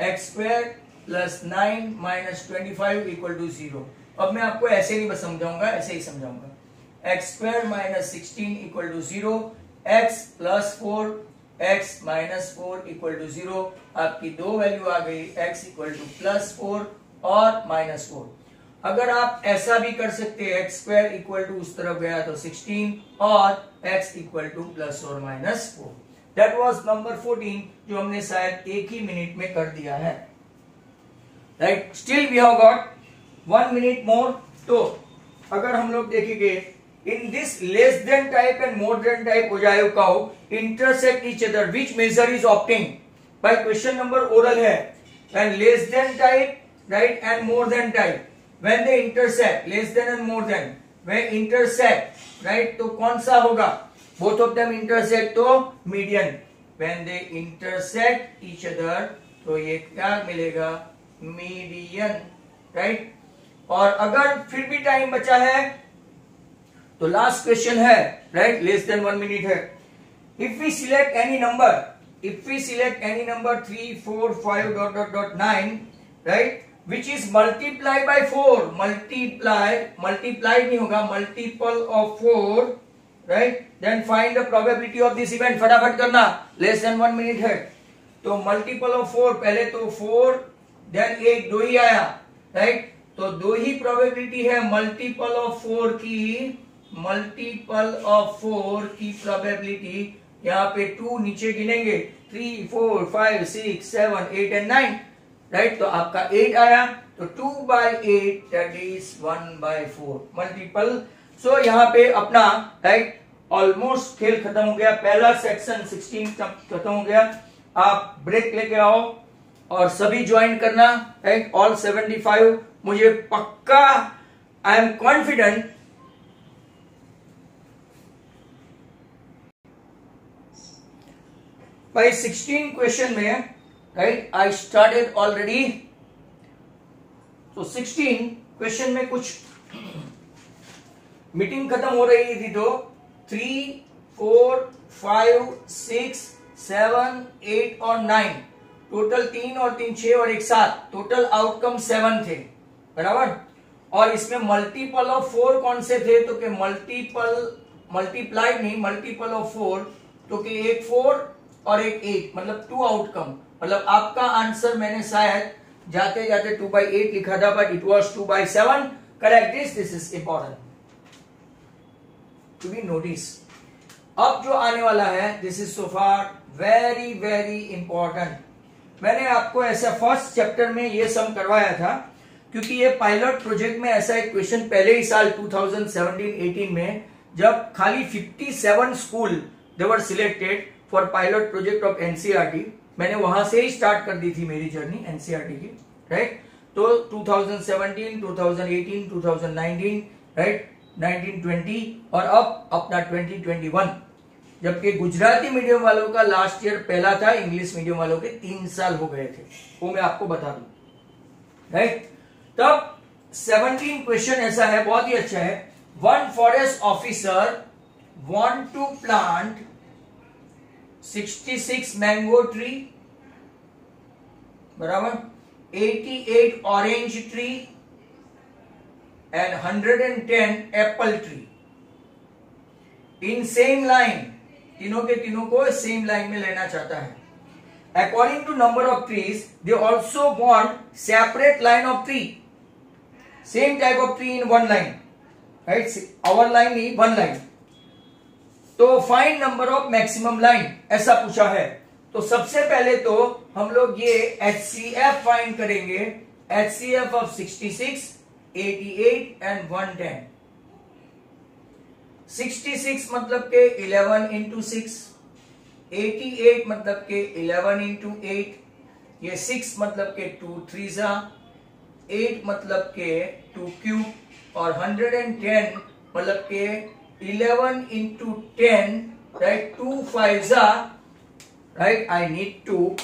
x square plus 9 minus 25 equal to 0। अब मैं आपको ऐसे नहीं बस समझाऊंगा, ऐसे ही समझाऊंगा। x square minus 16 equal to 0, x plus 4 x minus 4 equal to 0। आपकी दो वैल्यू आ गई, x इक्वल टू प्लस 4 और माइनस 4। अगर आप ऐसा भी कर सकते हैं, एक्स स्क्वायर इक्वल टू उस तरफ गया तो 16 और x इक्वल टू प्लस और माइनस 4। दैट वाज नंबर 14 जो हमने शायद एक ही मिनट में कर दिया है, right. Still we have got 1 minute more. तो अगर हम लोग देखेंगे in this less than type and more than type हो जाए curve intersect each other, which major is obtained by question number oral है। When less than type, right, and more than type, when they intersect, less than and more than, when intersect, right, तो कौन सा होगा, both of them intersect तो median, when they intersect each other तो ये क्या मिलेगा, median, right। और अगर फिर भी टाइम बचा है तो लास्ट क्वेश्चन है, right, less than 1 minute है। if we select any number 3 4 5 dot dot dot 9, right, which is multiplied by 4, multiplied नहीं होगा, multiple of 4, right, then find the probability of this event। फटाफट करना, less than 1 minute है। तो multiple of 4, पहले तो 4 then 1 दो ही आया, right, तो दो ही probability है multiple of 4 की probability, यहाँ पे 2 नीचे गिनेंगे, 3 4 5 6 7 8 and 9, राइट, तो आपका 8 आया, तो 2/8 दैट इज 1/4 मल्टीपल। सो यहाँ पे अपना, राइट, ऑलमोस्ट खेल खत्म हो गया, पहला सेक्शन 16 खत्म हो गया। आप ब्रेक लेके आओ और सभी ज्वाइन करना, राइट, ऑल 75। मुझे पक्का, आई एम कॉन्फिडेंट भाई 16 क्वेश्चन में, राइट, आई स्टार्टेड ऑलरेडी। तो 16 क्वेश्चन में कुछ मीटिंग खत्म हो रही थी, तो 3 4 5 6 7 8 और 9, टोटल 3 और 3 6 और 1 7, टोटल आउटकम 7 थे, बराबर। और इसमें मल्टीपल ऑफ 4 कौन से थे, तो कि मल्टीप्लाइड नहीं, मल्टीपल ऑफ 4, तो कि एक 4 और एक 8, मतलब 2 आउटकम। मतलब आपका आंसर मैंने शायद जाते जाते 2/8 लिखा था, but it was 2/7। Correct this is important to be notice. अब जो आने वाला है, this is so far very very important. मैंने आपको ऐसा फर्स्ट चैप्टर में ये सम करवाया था, क्योंकि ये पायलट प्रोजेक्ट में ऐसा एक क्वेश्चन पहले ही साल 2017-18 में, जब खाली 57 school they were selected for pilot project of NCERT, मैंने वहां से ही स्टार्ट कर दी थी मेरी जर्नी एनसीईआरटी की, राइट। तो 2017, 2018, 2019, राइट, 1920 और अब अपना 2021, जबकि गुजराती मीडियम वालों का लास्ट ईयर पहला था, इंग्लिश मीडियम वालों के 3 साल हो गए थे, वो मैं आपको बता दूं, राइट। तब 17 क्वेश्चन ऐसा है, बहुत ही अच्छा है। One forest officer want to plant 66 mango tree, बराबर 88 orange tree and 110 apple tree in same line. तीनों के तीनों को सेम लाइन में लेना चाहता है। According to number of trees they also want separate line of tree, same type of tree in one line, right, our line नहीं, one line. तो find number of maximum line, ऐसा पूछा है। तो सबसे पहले तो हम लोग ये HCF फाइंड करेंगे, HCF ऑफ 66, 88 एंड 110। 66 मतलब के 11 इंटू 6, 88 मतलब के 11 इंटू 8, ये 6 मतलब के 2 3 8 मतलब के 2 क्यूब, और 110 मतलब के 11 into 10, right, 2 5 right. I need to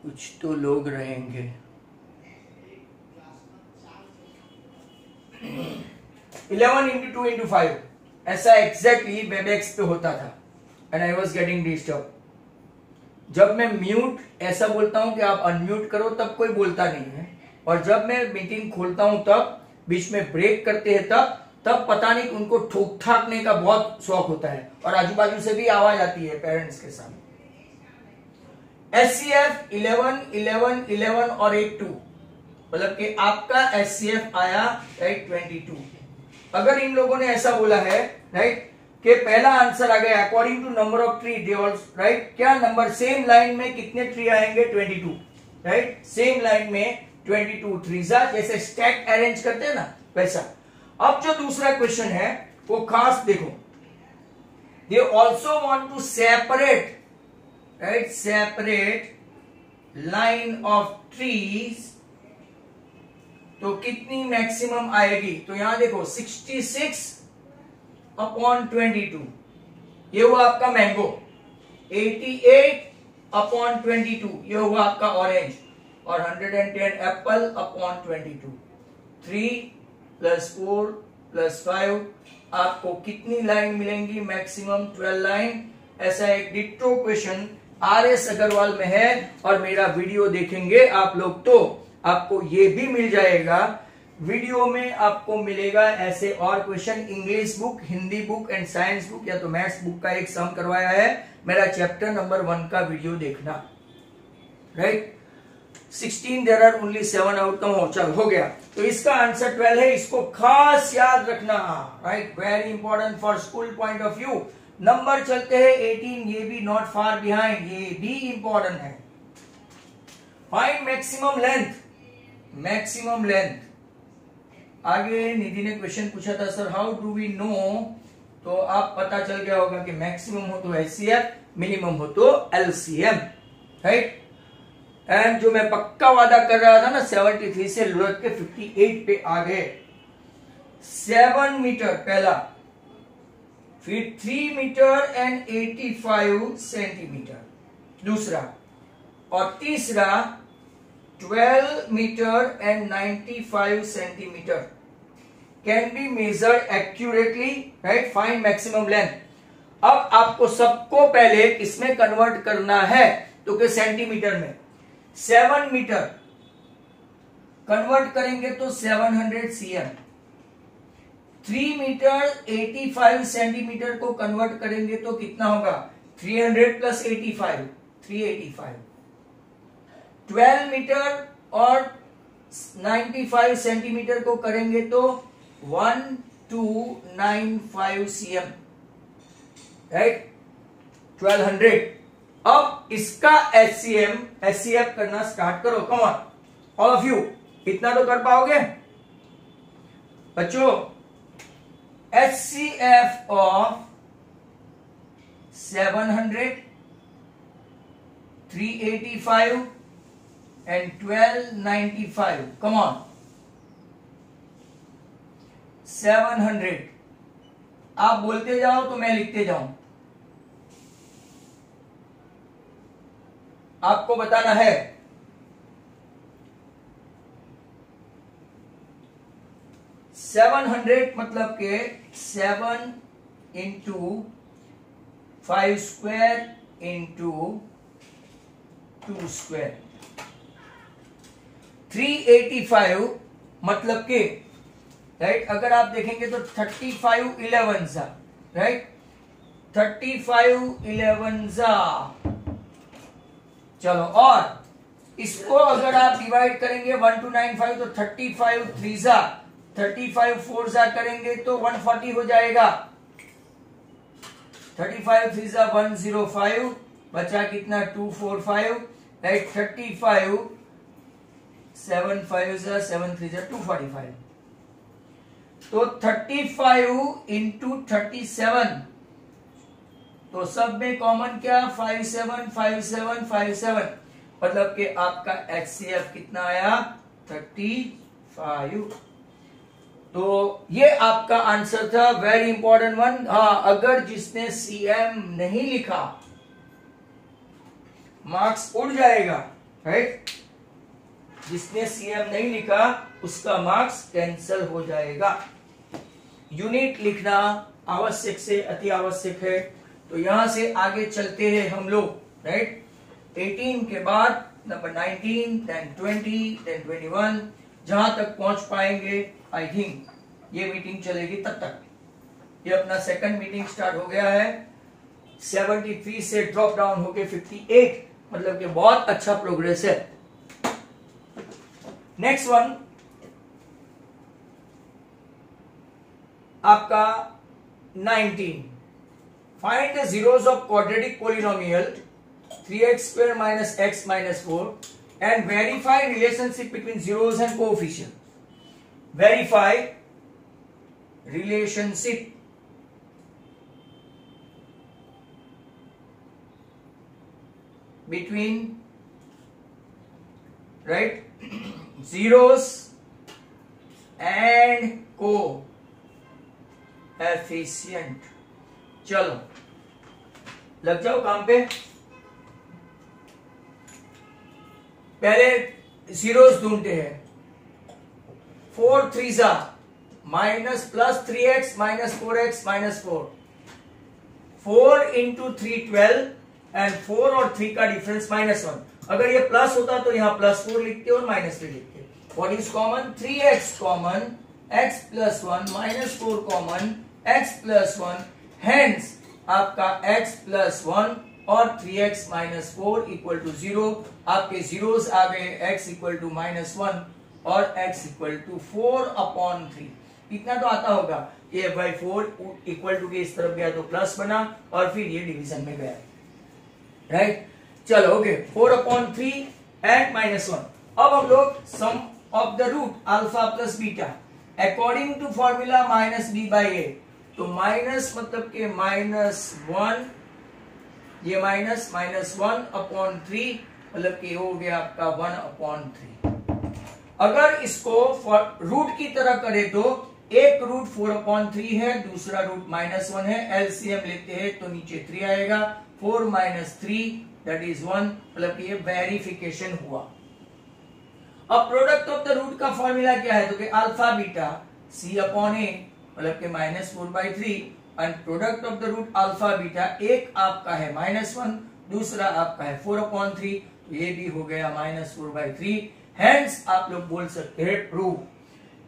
कुछ तो लोग रहेंगे। 11 इंटू 2 इंटू 5, ऐसा एग्जैक्टली वेबएक्स पे होता था and I was getting disturb. जब मैं म्यूट ऐसा बोलता हूं कि आप अनम्यूट करो, तब कोई बोलता नहीं है, और जब मैं मीटिंग खोलता हूं तब बीच में ब्रेक करते हैं, तब पता नहीं उनको ठोक ठाकने का बहुत शौक होता है, और आजू बाजू से भी आवाज आती है पेरेंट्स के सामने। HCF 11 11 11 और 8 2, मतलब कि आपका HCF आया, राइट, 22। अगर इन लोगों ने ऐसा बोला है, राइट, कि पहला आंसर आ गया according to number of tree they also, right, क्या नंबर सेम लाइन में कितने ट्री आएंगे, 22, राइट, सेम लाइन में 22 ट्रीज, जैसे स्टैक अरेंज करते हैं ना वैसा। अब जो दूसरा क्वेश्चन है वो खास देखो, they also want to separate, right, separate line of trees, तो कितनी मैक्सिमम आएगी, तो यहां देखो 66 अपॉन 22, ये हुआ आपका मैंगो, 88 अपॉन 22, ये हुआ आपका ऑरेंज, और 110 एप्पल अपॉन 22। 3 + 4 + 5, आपको कितनी लाइन मिलेंगी, मैक्सिमम 12 लाइन। ऐसा एक डिट्टो क्वेश्चन RS अग्रवाल में है, और मेरा वीडियो देखेंगे आप लोग तो आपको ये भी मिल जाएगा। वीडियो में आपको मिलेगा ऐसे और question, English book, Hindi book and science book, या तो मैथ्स बुक का एक सम करवाया है, मेरा चैप्टर नंबर 1 का वीडियो देखना, right. 16 there are only 7 outcome, हो गया। तो इसका आंसर 12 है, इसको खास याद रखना, right, very important for school point of view. Number चलते हैं 18, ये भी नॉट फार बिहाइंड, ये भी इंपॉर्टेंट है। Find maximum length, maximum length. आगे निधि ने क्वेश्चन पूछा था, sir how do we know, तो आप पता चल गया होगा कि मैक्सिमम हो तो HCF, मिनिमम हो तो LCM, राइट। एंड जो मैं पक्का वादा कर रहा था ना, 73 से लुढ़क के 58 पे आ गए। 7 मीटर पहला, फिर 3 मीटर एंड 85 सेंटीमीटर दूसरा, और तीसरा 12 metre and 95 centimetre can be measured accurately, right, find maximum length. अब आपको सबको पहले इसमें कन्वर्ट करना है, तो कि सेंटीमीटर में 7 मीटर कन्वर्ट करेंगे तो 700 cm, 3 मीटर 85 सेंटीमीटर को कन्वर्ट करेंगे तो कितना होगा, 300 प्लस 85, 385। 12 मीटर और 95 सेंटीमीटर को करेंगे तो 1295 cm, राइट, 1200। अब इसका HCF करना स्टार्ट करो, come on all of you, इतना तो कर पाओगे बच्चों। HCF of 700, 385 and 1295, come on, 700। आप बोलते जाओ तो मैं लिखते जाऊं, आपको बताना है। 700 मतलब के 7 इंटू 5 स्क्वायर इंटू 2 स्क्वायर, 385 मतलब के, राइट, अगर आप देखेंगे तो 35 11 सा, राइट, 35 11 सा। चलो, और इसको अगर आप डिवाइड करेंगे 1295 तो 35 3 सा, 35 4 सा करेंगे तो 140 हो जाएगा। 35 3 सा 105, बचा कितना 245, राइट, 35 7 5 सा 7 3 सा 245, तो 35 इंटू 37, तो सब में कॉमन क्या, 57 57 57, मतलब कि आपका HCF कितना आया, 35। तो ये आपका आंसर था, वेरी इंपॉर्टेंट वन। हाँ, अगर जिसने CM नहीं लिखा मार्क्स उड़ जाएगा, राइट, जिसने CM नहीं लिखा उसका मार्क्स कैंसल हो जाएगा। यूनिट लिखना आवश्यक से अति आवश्यक है। तो यहां से आगे चलते हैं हम लोग, राइट, 18 के बाद नंबर 19, देन 20, देन 21, जहां तक पहुंच पाएंगे। आई थिंक ये मीटिंग चलेगी तब तक। ये अपना सेकंड मीटिंग स्टार्ट हो गया है, 73 से ड्रॉप डाउन होके 58, मतलब कि बहुत अच्छा प्रोग्रेस है। नेक्स्ट वन आपका 19, find the zeros of quadratic polynomial 3x square minus x minus 4 and verify relationship between zeros and coefficient. Verify relationship between, right, zeros and coefficient. चलो लग जाओ काम पे। पहले जीरोस ढूंढते हैं। 4 3 सा minus plus 3x minus 4x minus 4, 4 into 3 12 and 4 और 3 का डिफरेंस -1। अगर ये प्लस होता तो यहां +4 लिखते और -3 लिखते। What is common, 3x common, x plus 1 -4 common, x plus 1, hence आपका x प्लस 1 और 3x माइनस 4 इक्वल टू 0। आपके जीरोस आ गए, x इक्वल टू -1 और x इक्वल टू 4/3। इतना तो आता होगा। ये बाई 4 इक्वल टू के इस तरफ गया तो प्लस बना और फिर ये डिवीजन में गया, राइट। चलो ओके, 4/3 एंड -1। अब हम लोग sum of the root alpha plus beta according to formula -b/a। तो माइनस मतलब के -1, ये -1/3 मतलब कि हो गया आपका 1/3। अगर इसको रूट की तरह करे तो एक रूट 4/3 है, दूसरा रूट -1 है। एलसीएम लेते हैं तो नीचे 3 आएगा। 4 - 3 दैट इज 1, मतलब कि ये वेरिफिकेशन हुआ। अब प्रोडक्ट ऑफ द रूट का फॉर्मूला क्या है, तो कि alpha beta C upon A, मतलब के -4/3, and product of the root alpha beta, एक आपका है -1, दूसरा आपका है 4/3, तो ये भी हो गया -4/3। हेंस आप लोग बोल सकते हैं ट्रू।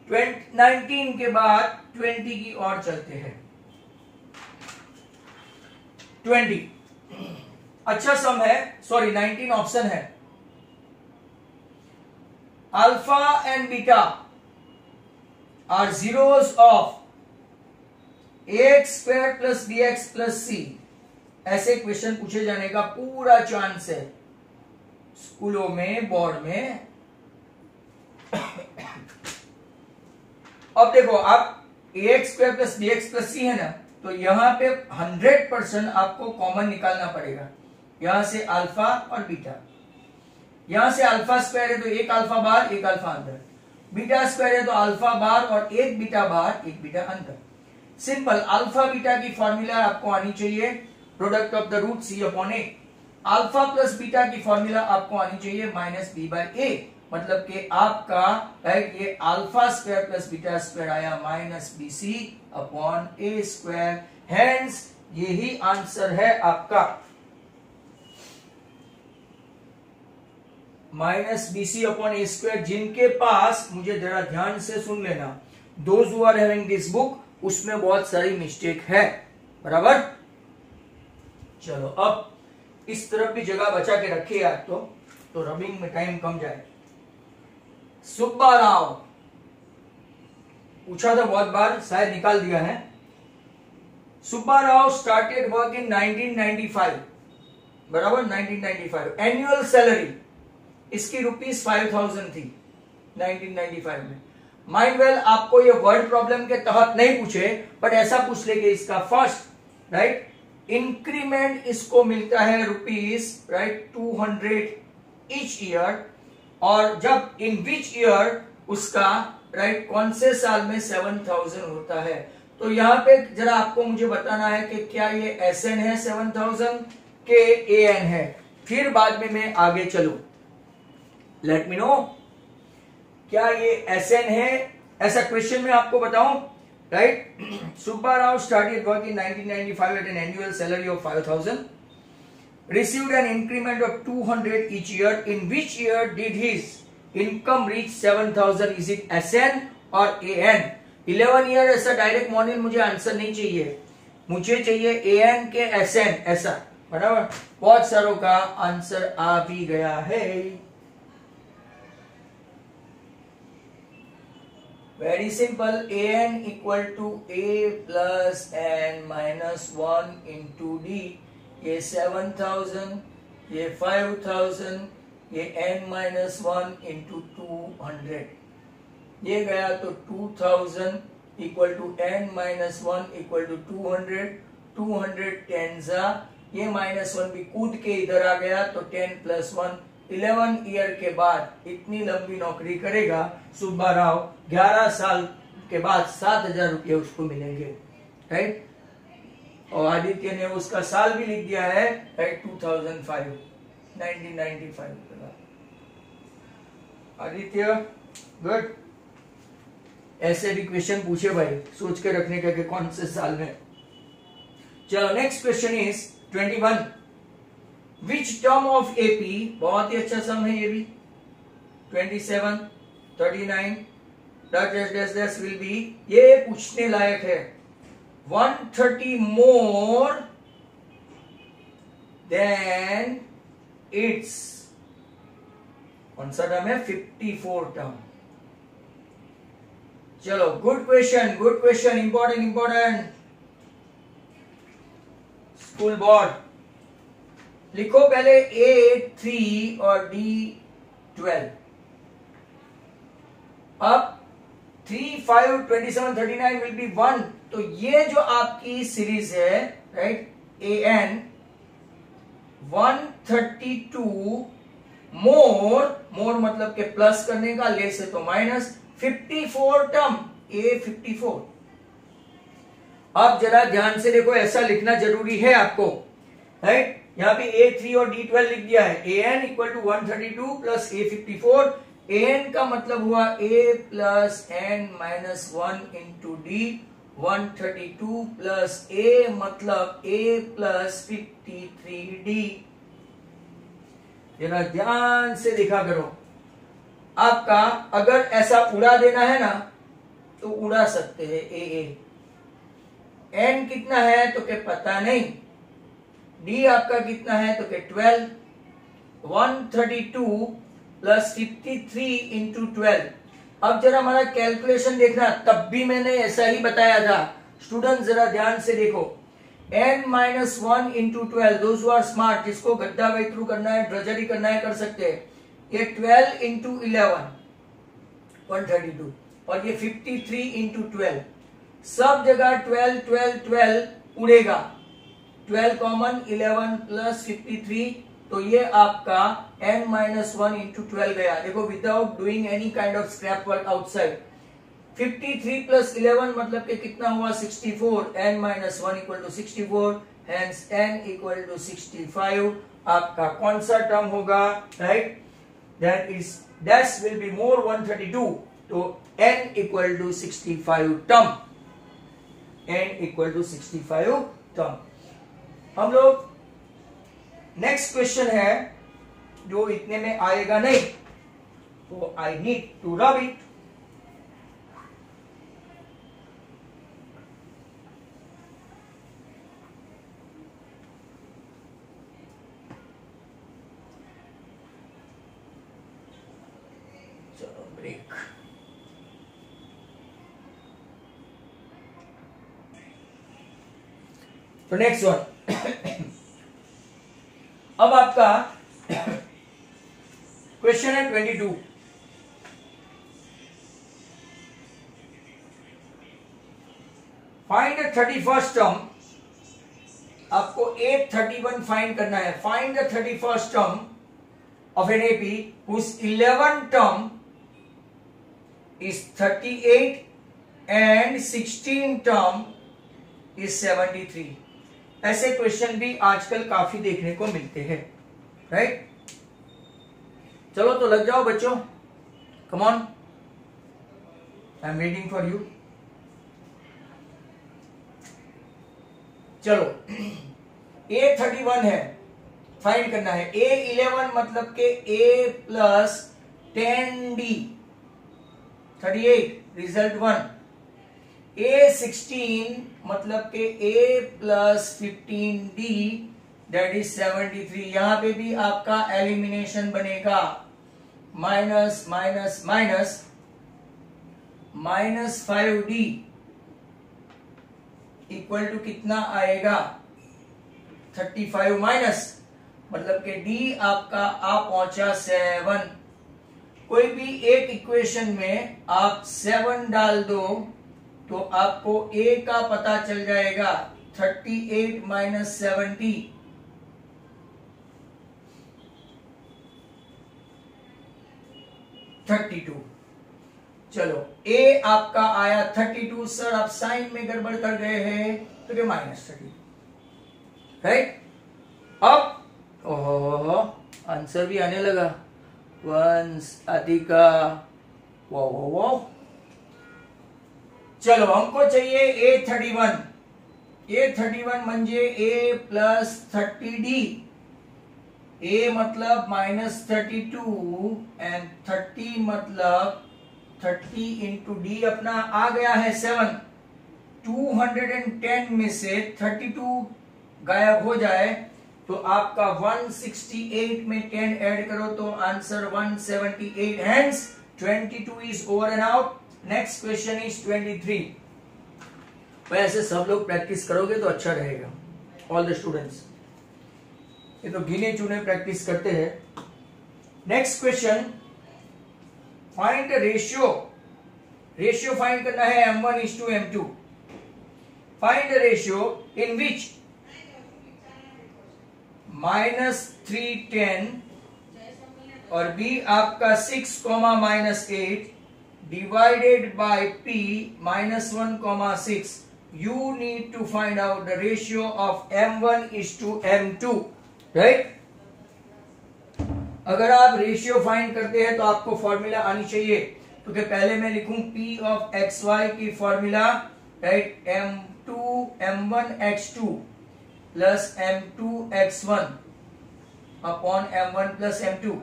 19 के बाद 20 की ओर चलते हैं। 20 अच्छा सम है, सॉरी 19 ऑप्शन है। Alpha and beta are zeros of ax² + bx + c, ऐसे क्वेश्चन पूछे जाने का पूरा चांस है स्कूलों में, बोर्ड में। अब देखो, आप ax² + bx + c है ना, तो यहां पे 100% आपको कॉमन निकालना पड़ेगा। यहां से अल्फा और बीटा, यहां से अल्फा स्क्वायर है तो एक अल्फा बाहर एक अल्फा अंदर, बीटा स्क्वायर है तो अल्फा बाहर और एक बीटा बाहर एक बीटा अंदर। सिंपल अल्फा बीटा की फॉर्मूला आपको आनी चाहिए, product of the root C upon A. Alpha plus beta की फॉर्मूला आपको आनी चाहिए -b/a, मतलब कि आपका राइट ये alpha square plus beta square आया -bc अपॉन a²। हेंस यही आंसर है आपका -bc अपॉन a²। जिनके पास, मुझे जरा ध्यान से सुन लेना, those who are having this book, उसमें बहुत सारी मिस्टेक है, बराबर। चलो अब इस तरफ भी जगह बचा के रखिए आप, तो रबिंग में टाइम कम जाए। सुब्बा राव पूछा था बहुत बार, शायद निकाल दिया है। Subba Rao started work in 1995, बराबर 1995। एनुअल सैलरी इसकी ₹5,000 थी 1995 में। माइंड वेल, आपको ये वर्ड प्रॉब्लम के तहत नहीं पूछे, बट ऐसा पूछ ले कि इसका फर्स्ट राइट इंक्रीमेंट इसको मिलता है ₹200 ईच ईयर, और जब इन विच ईयर उसका राइट कौन से साल में 7,000 होता है। तो यहां पे जरा आपको मुझे बताना है कि क्या ये SN है 7,000 के AN है, फिर बाद में मैं आगे चलूं। लेट मी नो क्या ये SN है, ऐसा क्वेश्चन में आपको बताऊं, right. Subba Rao started work in 1995 at an annual salary of 5,000, received an increment of 200 each year. In which year did his income reach 7,000? Is it SN or AN? 11 year ऐसा direct morning मुझे answer नहीं चाहिए, मुझे चाहिए AN के SN, ऐसा, बराबर। बहुत सारों का आंसर आ भी गया है। Very simple, AN equal to A plus N minus 1 into D। ये 7,000, ये 5,000, ये N-1 इंटू 200, ये गया तो 2,000 equal to N-1 equal to 200, 200 10 ये -1 भी कूद के इधर आ गया तो 10 + 1, 11 ईयर के बाद इतनी लंबी नौकरी करेगा सुब्बा राव, 11 साल के बाद 7,000 रुपये उसको मिलेंगे, राइट। और आदित्य ने उसका साल भी लिख दिया है, राइट, 2005, 1995। आदित्य गुड। ऐसे भी क्वेश्चन पूछे भाई, सोच के रखने का कि कौन से साल में। चलो next question is 21। Which term of AP, बहुत ही अच्छा सम है ये भी, 27, 39 डैश विल बी, ये पूछने लायक है। 130 more than its, कौन सा टर्म है, 54 टर्म। चलो good question, important. School board लिखो पहले A 3 और D 12। अब 3, 5, 27, 39 विल बी 1, तो ये जो आपकी सीरीज है, राइट, AN 132 मोर मतलब के प्लस करने का, लेस है तो माइनस, 54 टर्म, A 54। अब जरा ध्यान से देखो, ऐसा लिखना जरूरी है आपको, राइट। यहां पे A 3 और D 12 लिख दिया है। AN equal to 132 plus A 54, N का मतलब हुआ A plus N minus 1 into D 132 plus A मतलब ए प्लस 53 डी। जरा ध्यान से देखा करो, आपका अगर ऐसा उड़ा देना है ना तो उड़ा सकते हैं ए। एन कितना है तो के पता नहीं, डी आपका कितना है तो के 12, 132 प्लस 53 इंटू 12। अब जरा हमारा कैलकुलेशन देखना, तब भी मैंने ऐसा ही बताया था। स्टूडेंट जरा ध्यान से देखो, n minus 1 into 12, those are smart, जिसको गड्ढा बाई थ्रू करना है, ड्रजरी करना है, कर सकते हैं। ये 12 इंटू 11 132 और ये 53 इंटू 12, सब जगह 12 12 12 उड़ेगा, 12 कॉमन 11 प्लस 53, तो ये आपका n माइनस 1 इंटू 12 गया। देखो without doing any kind of scrap work outside. 53 plus 11 मतलब कि कितना हुआ 64, n minus 1 equal to 64, hence n equal to 65 आपका कौन सा टर्म होगा, right, that is that will be more 132, तो n equal to 65 term, n equal to 65 term. हम लोग नेक्स्ट क्वेश्चन है जो इतने में आएगा नहीं, तो I need to rub it. चलो ब्रेक। तो नेक्स्ट वन अब आपका क्वेश्चन है 22। फाइंड द 31st टर्म, आपको 831 फाइंड करना है। Find the 31st term of an AP whose 11 term is 38 and 16 term is 73। ऐसे क्वेश्चन भी आजकल काफी देखने को मिलते हैं, राइट। चलो तो लग जाओ बच्चों, come on, I am waiting for you. चलो A31 है, फाइंड करना है। A11 मतलब के A plus 10D 38, result 1। A16 मतलब के A plus 15D that is 73। यहां पे भी आपका एलिमिनेशन बनेगा, minus minus minus minus 5D equal to कितना आएगा 35 माइनस, मतलब के D आपका आ पहुंचा 7। कोई भी एक इक्वेशन में आप 7 डाल दो तो आपको A का पता चल जाएगा, 38 माइनस 70 32। चलो A आपका आया 32, सर आप साइन में गड़बड़ कर गए हैं तो क्या माइनस 30, राइट। अब ओहो आंसर भी आने लगा, वंस अधिका, वो वो। चलो हमको चाहिए A31, A31 म्हणजे A प्लस 30D, A मतलब माइनस 32 एंड 30 मतलब 30 इंटू D अपना आ गया है 7। 210 में से 32 गायब हो जाए तो आपका 168 में 10 ऐड करो तो answer 178, hence 22 is over and out. Next question is 23। वैसे सब लोग प्रैक्टिस करोगे तो अच्छा रहेगा, ऑल द स्टूडेंट्स, ये तो गिने चुने प्रैक्टिस करते हैं। Next question, find the ratio. Ratio find करना है M1 is to M2। Find the ratio in which -310 और B आपका 6, -8 divided by P -1, 6। You need to find out the ratio of M1 is to M2, right? अगर आप ratio find करते हैं तो आपको फॉर्मूला आनी चाहिए, क्योंकि पहले मैं लिखूं P ऑफ एक्स वाई की formula, right, m1 x2 plus m2 x1 upon m1 plus m2,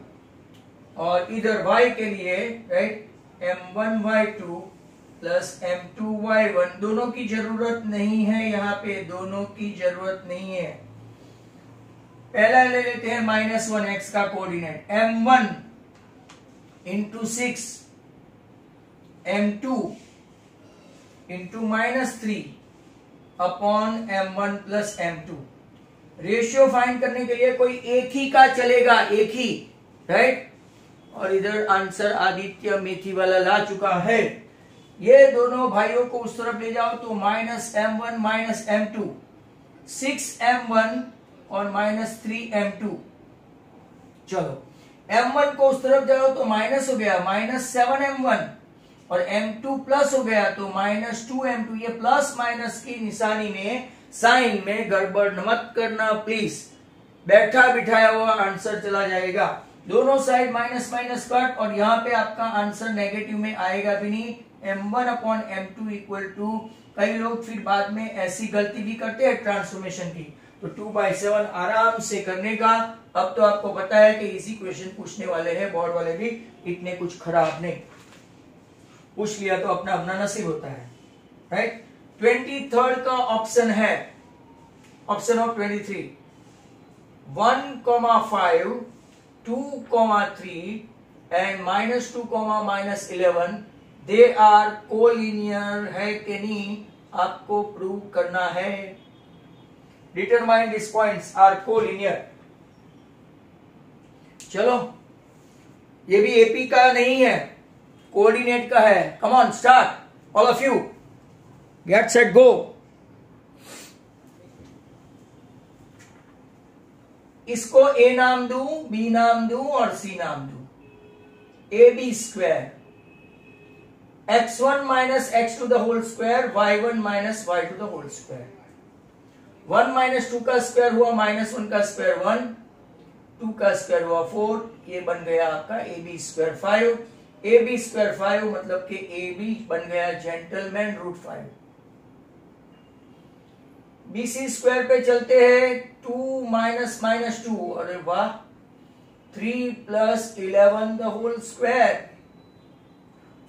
और इधर y के लिए, right, m1 y2 plus m2 y1। दोनों की जरूरत नहीं है, यहाँ पे दोनों की जरूरत नहीं है। पहला ले लेते हैं -1x का coordinate, m1 into 6 m2 into -3 upon m1 plus m2। Ratio find करने के लिए कोई एक ही का चलेगा, एक ही, राइट। और इधर आंसर आदित्य मेथी वाला ला चुका है। ये दोनों भाइयों को उस तरफ ले जाओ तो -m1 माइनस m2, 6m1 और -3m2। चलो m1 को उस तरफ जाओ तो माइनस हो गया, -7m1, और m2 प्लस हो गया तो -2m2। ये प्लस माइनस की निशानी में, साइन में गड़बड़ मत करना प्लीज, बैठा बिठाया हुआ आंसर चला जाएगा। दोनों साइड माइनस माइनस कट, और यहाँ पे आपका आंसर नेगेटिव में आएगा भी नहीं। m1 upon m2 equal to, कई लोग फिर बाद में ऐसी गलती भी करते हैं ट्रांसफॉर्मेशन की, तो 2/7 आराम से करने का। अब तो आपको पता है कि इजी क्वेश्चन पूछने वाले हैं बोर्ड वाले भी, इतने कुछ खराब नहीं। पूछ लिया तो अपना अपना नसीब होता है, राइट। 23rd का ऑप्शन है, option of 23, 1,5, 2,3 and -2, -11 they are collinear है कि नहीं, आपको प्रूव करना है। Determine this points are collinear. चलो, ये भी एपी का नहीं है, कोऑर्डिनेट का है। Come on, start all of you, get set go. इसको ए नाम दूं, बी नाम दूं और सी नाम दूं। A B square, x1 minus x2 the whole square, y1 minus y2 the whole square. 1 minus 2 का स्क्वायर हुआ -1 का स्क्वायर 1, 2 का स्क्वायर हुआ 4, ये बन गया आपका A B square 5। A B square 5 मतलब कि ए बी बन गया जेंटलमैन √5। बीसी स्क्वायर पे चलते हैं, 2 माइनस -2, अरे वाह, 3 प्लस 11 द होल स्क्वायर।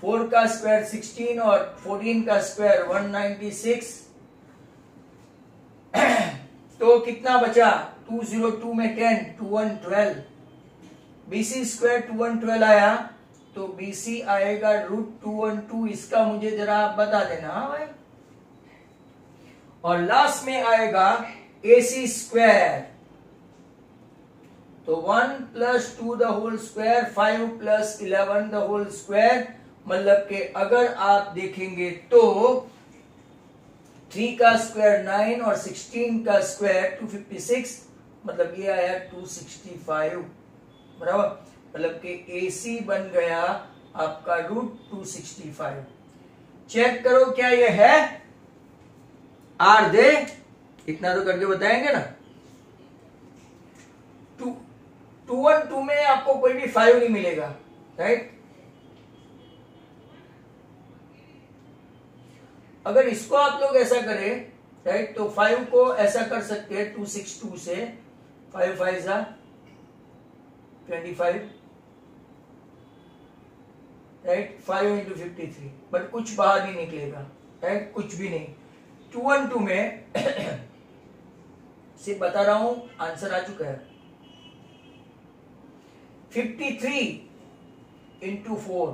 4 का स्क्वायर 16 और 14 का स्क्वायर 196। तो कितना बचा, 202 में 10, 2112। बीसी स्क्वायर 2112 आया, तो बीसी आएगा √212। इसका मुझे जरा आप बता देना, हाँ भाई। और लास्ट में आएगा एसी स्क्वायर, तो 1 plus 2 the whole square, 5 plus 11 the whole square. मतलब कि अगर आप देखेंगे तो 3 का स्क्वायर 9 और 16 का स्क्वायर 256, मतलब ये आया 265, बराबर। मतलब कि AC बन गया आपका √265। चेक करो क्या ये है, आर दे, इतना तो करके बताएंगे ना। 212 में आपको कोई भी 5 नहीं मिलेगा, राइट। अगर इसको आप लोग ऐसा करें, राइट, तो 5 को ऐसा कर सकते हैं 262 से, 5 5 25, राइट, 5 into 53, बट कुछ बाहर नहीं निकलेगा, राइट, कुछ भी नहीं। 212 में सिर्फ बता रहा हूं, आंसर आ चुका है। 53 into 4,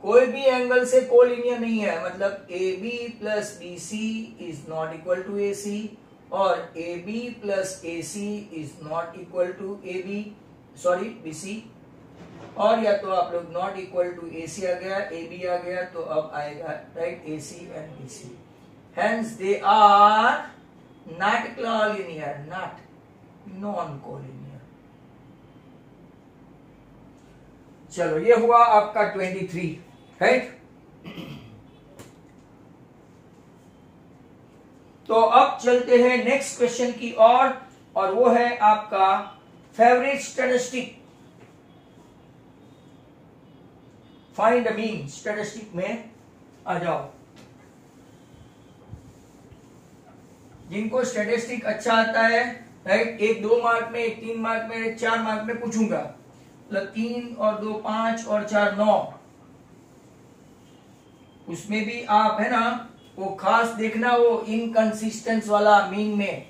कोई भी एंगल से कोलिनियर नहीं है, मतलब AB plus BC is not equal to AC, और AB plus AC is not equal to BC। और या तो आप लोग नॉट इक्वल टू AC आ गया, AB आ गया, तो अब आएगा, right, AC and BC। Hence they are not collinear, not non collinear. चलो, ये हुआ आपका 23, राइट। तो अब चलते हैं नेक्स्ट क्वेश्चन की और वो है आपका favourite statistic, find the mean. Statistic में आ जाओ। जिनको स्टैटिस्टिक अच्छा आता है, राइट, एक 2 मार्क में, एक 3 मार्क में, एक 4 मार्क में पूछूंगा, मतलब 3 और 2 5 और 4 9, उसमें भी आप है ना वो खास देखना, वो इनकंसिस्टेंस वाला मीन में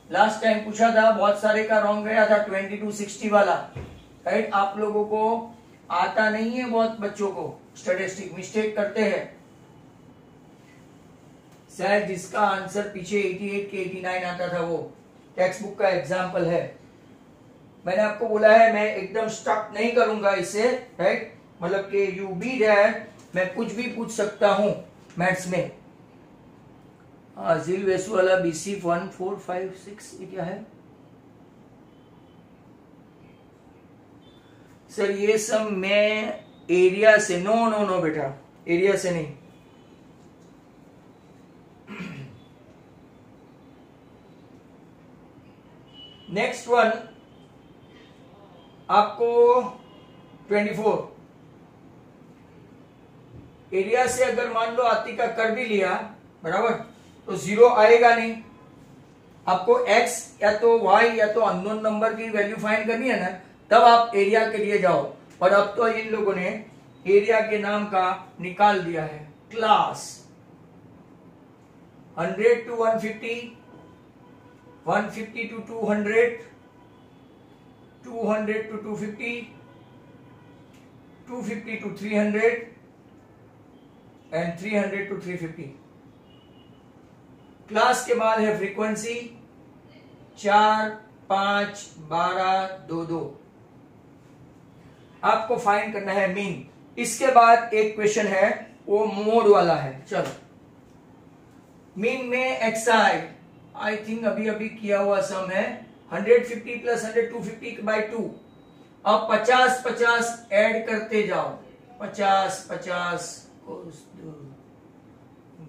लास्ट टाइम पूछा था, बहुत सारे का रॉन्ग गया था, 2260 वाला, राइट। आप लोगों को आता नहीं है, बहुत बच्चों को स्टैटिस्टिक मिस्टेक करते हैं। शायद जिसका आंसर पीछे 88 के 89 आता था, वो टेक्स्ट बुक का एग्जाम्पल है। मैंने आपको बोला है मैं एकदम स्टक नहीं करूंगा इसे, राइट, मतलब कि यू बी दैट, मैं कुछ भी पूछ सकता हूं मैथ्स में। जिल वेसु वाला BC 1456 ये क्या है सर? ये सब मैं एरिया से, नो नो नो बेटा, एरिया से नहीं। नेक्स्ट वन आपको 24 एरिया से अगर मान लो आती का कर भी लिया, बराबर, तो 0 आएगा नहीं। आपको x या तो y या तो अननोन नंबर की वैल्यू फाइंड करनी है ना, तब आप एरिया के लिए जाओ। और अब तो इन लोगों ने एरिया के नाम का निकाल दिया है class. 100 to 150, 150 to 200, 200 to 250, 250 to 300 and 300 to 350। Class के बाद है फ्रीक्वेंसी 4 5 12 2 2। आपको फाइंड करना है मीन। इसके बाद एक क्वेश्चन है, वो मोड वाला है। चलो, मीन में एक्सआई आई थिंक अभी अभी किया हुआ सम है, 150 प्लस 100 250 बाई 2। अब 50 50 ऐड करते जाओ, 50 50।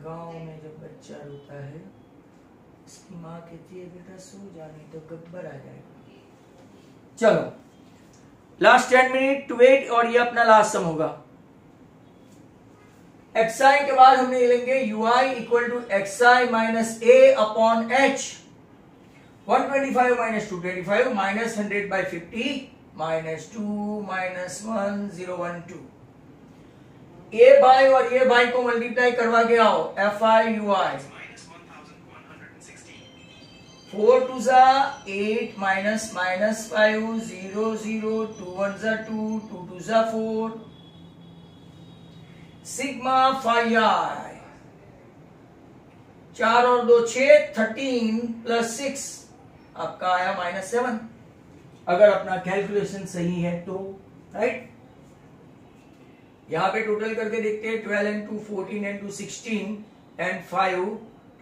गांव में जब बच्चा रोता है, उसकी माँ कहती है बेटा सो जा, नहीं तो गब्बर आ जाएगा। चलो, लास्ट 10 मिनट टू वेट, और ये अपना लास्ट सम होगा। xi के बाद हमने ये लेंगे ui equal to xi minus a upon h। 125 minus 225 minus 100 by 50 minus 2 minus 1 0 1 2। A by और ये बाई को मल्टीप्लाई करवा के आओ, fi ui 4 2 जा 8 माइनस माइनस 5 0 0 2 1 जा 2 2 2 जा 4 सिग्मा फाई आई 4 और 2 6 13 प्लस 6 आपका आया -7, अगर अपना कैलकुलेशन सही है तो, राइट। यहां पे टोटल करके देखते हैं, 12 into 14 into 16 and 5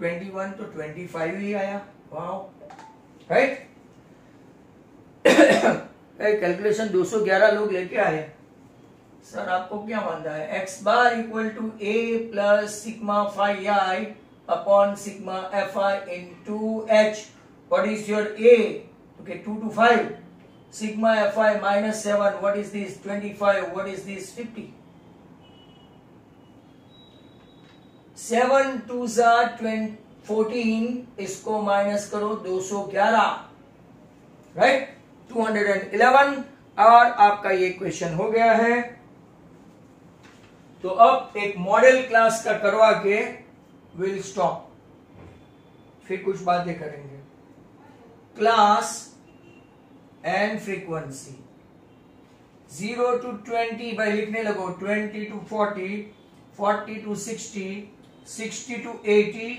21, तो 25 ही आया। Wow, right. कैलकुलेशन 211 लोग लेके आए। सर आपको क्या मानना है? X bar equal to A plus sigma phi I upon sigma F I into H. What is your A? Okay, 2 to 5 sigma F I minus 7। What is this? 25। What is this? 50। 7 2 जा 14, इसको minus करो 211, right, 211। और आपका ये question हो गया है। तो अब एक मॉडल क्लास का करवा के विल स्टॉप, फिर कुछ बातें करेंगे। क्लास एंड फ्रीक्वेंसी 0 to 20 भाई लिखने लगो, 20 to 40, 40 to 60, 60 to 80,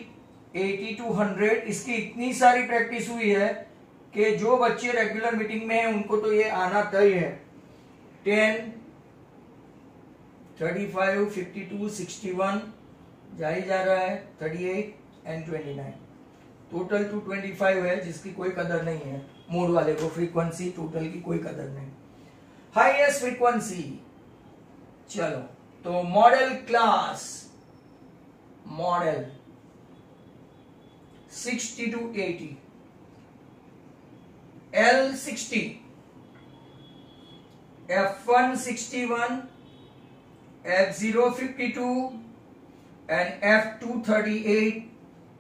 80 to 100। इसकी इतनी सारी प्रैक्टिस हुई है कि जो बच्चे रेगुलर मीटिंग में हैं उनको तो ये आना तय है। 10 35 52 61 जा ही जा रहा है, 38 एंड 29, टोटल 225 है, जिसकी कोई कदर नहीं है। मोड वाले को फ्रीक्वेंसी टोटल की कोई कदर नहीं। हाईएस्ट फ्रीक्वेंसी, चलो तो model class, model 60 to 80, L 60 F1 61, F0 52 and F2 38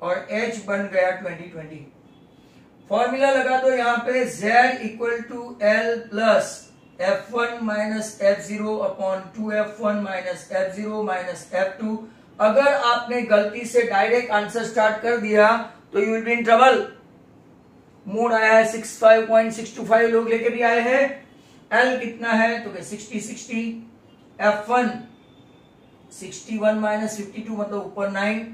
और H बन गया 2020। फॉर्मूला लगा दो यहां पे Z equal to L plus F1 minus F0 upon 2F1 minus F0 minus F2। अगर आपने गलती से डायरेक्ट आंसर स्टार्ट कर दिया तो you will be in trouble. Mood आया है 65.625 लोग लेके भी आए हैं। L कितना है तो 60 F1 61 माइनस 52 मतलब ऊपर 9,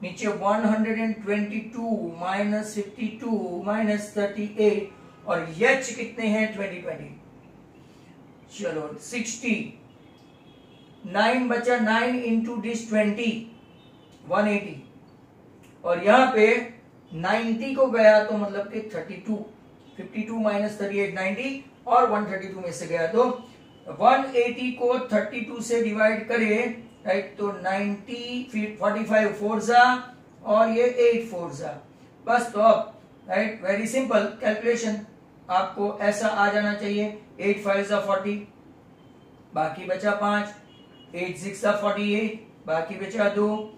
नीचे 122 माइनस 52 माइनस 38 और H कितने हैं 2020। चलो 60 9 बचा, 9 इंटू डिस 20 180 और यहां पे 90 को गया तो मतलब कि 32 52 माइनस 38 90 और 132 में से गया तो 180 को 32 से डिवाइड करे राइट तो 90 45 4 जा और ये 8 4 जा बस। तो अब राइट वेरी सिंपल कैलकुलेशन आपको ऐसा आ जाना चाहिए। 8 5 जा 40 बाकी बचा 5, 8 6 जा 48 बाकी बचा 2,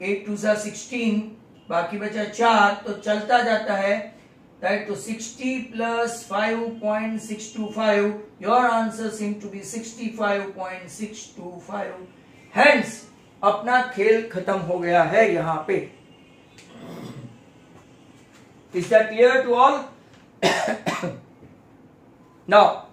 8 2 जा 16 बाकी बचा 4 तो चलता जाता है राइट। तो 60 plus 5.625 your answer seem to be 65.625। Hence अपना खेल खत्म हो गया है यहां पे। Is that clear to all? Now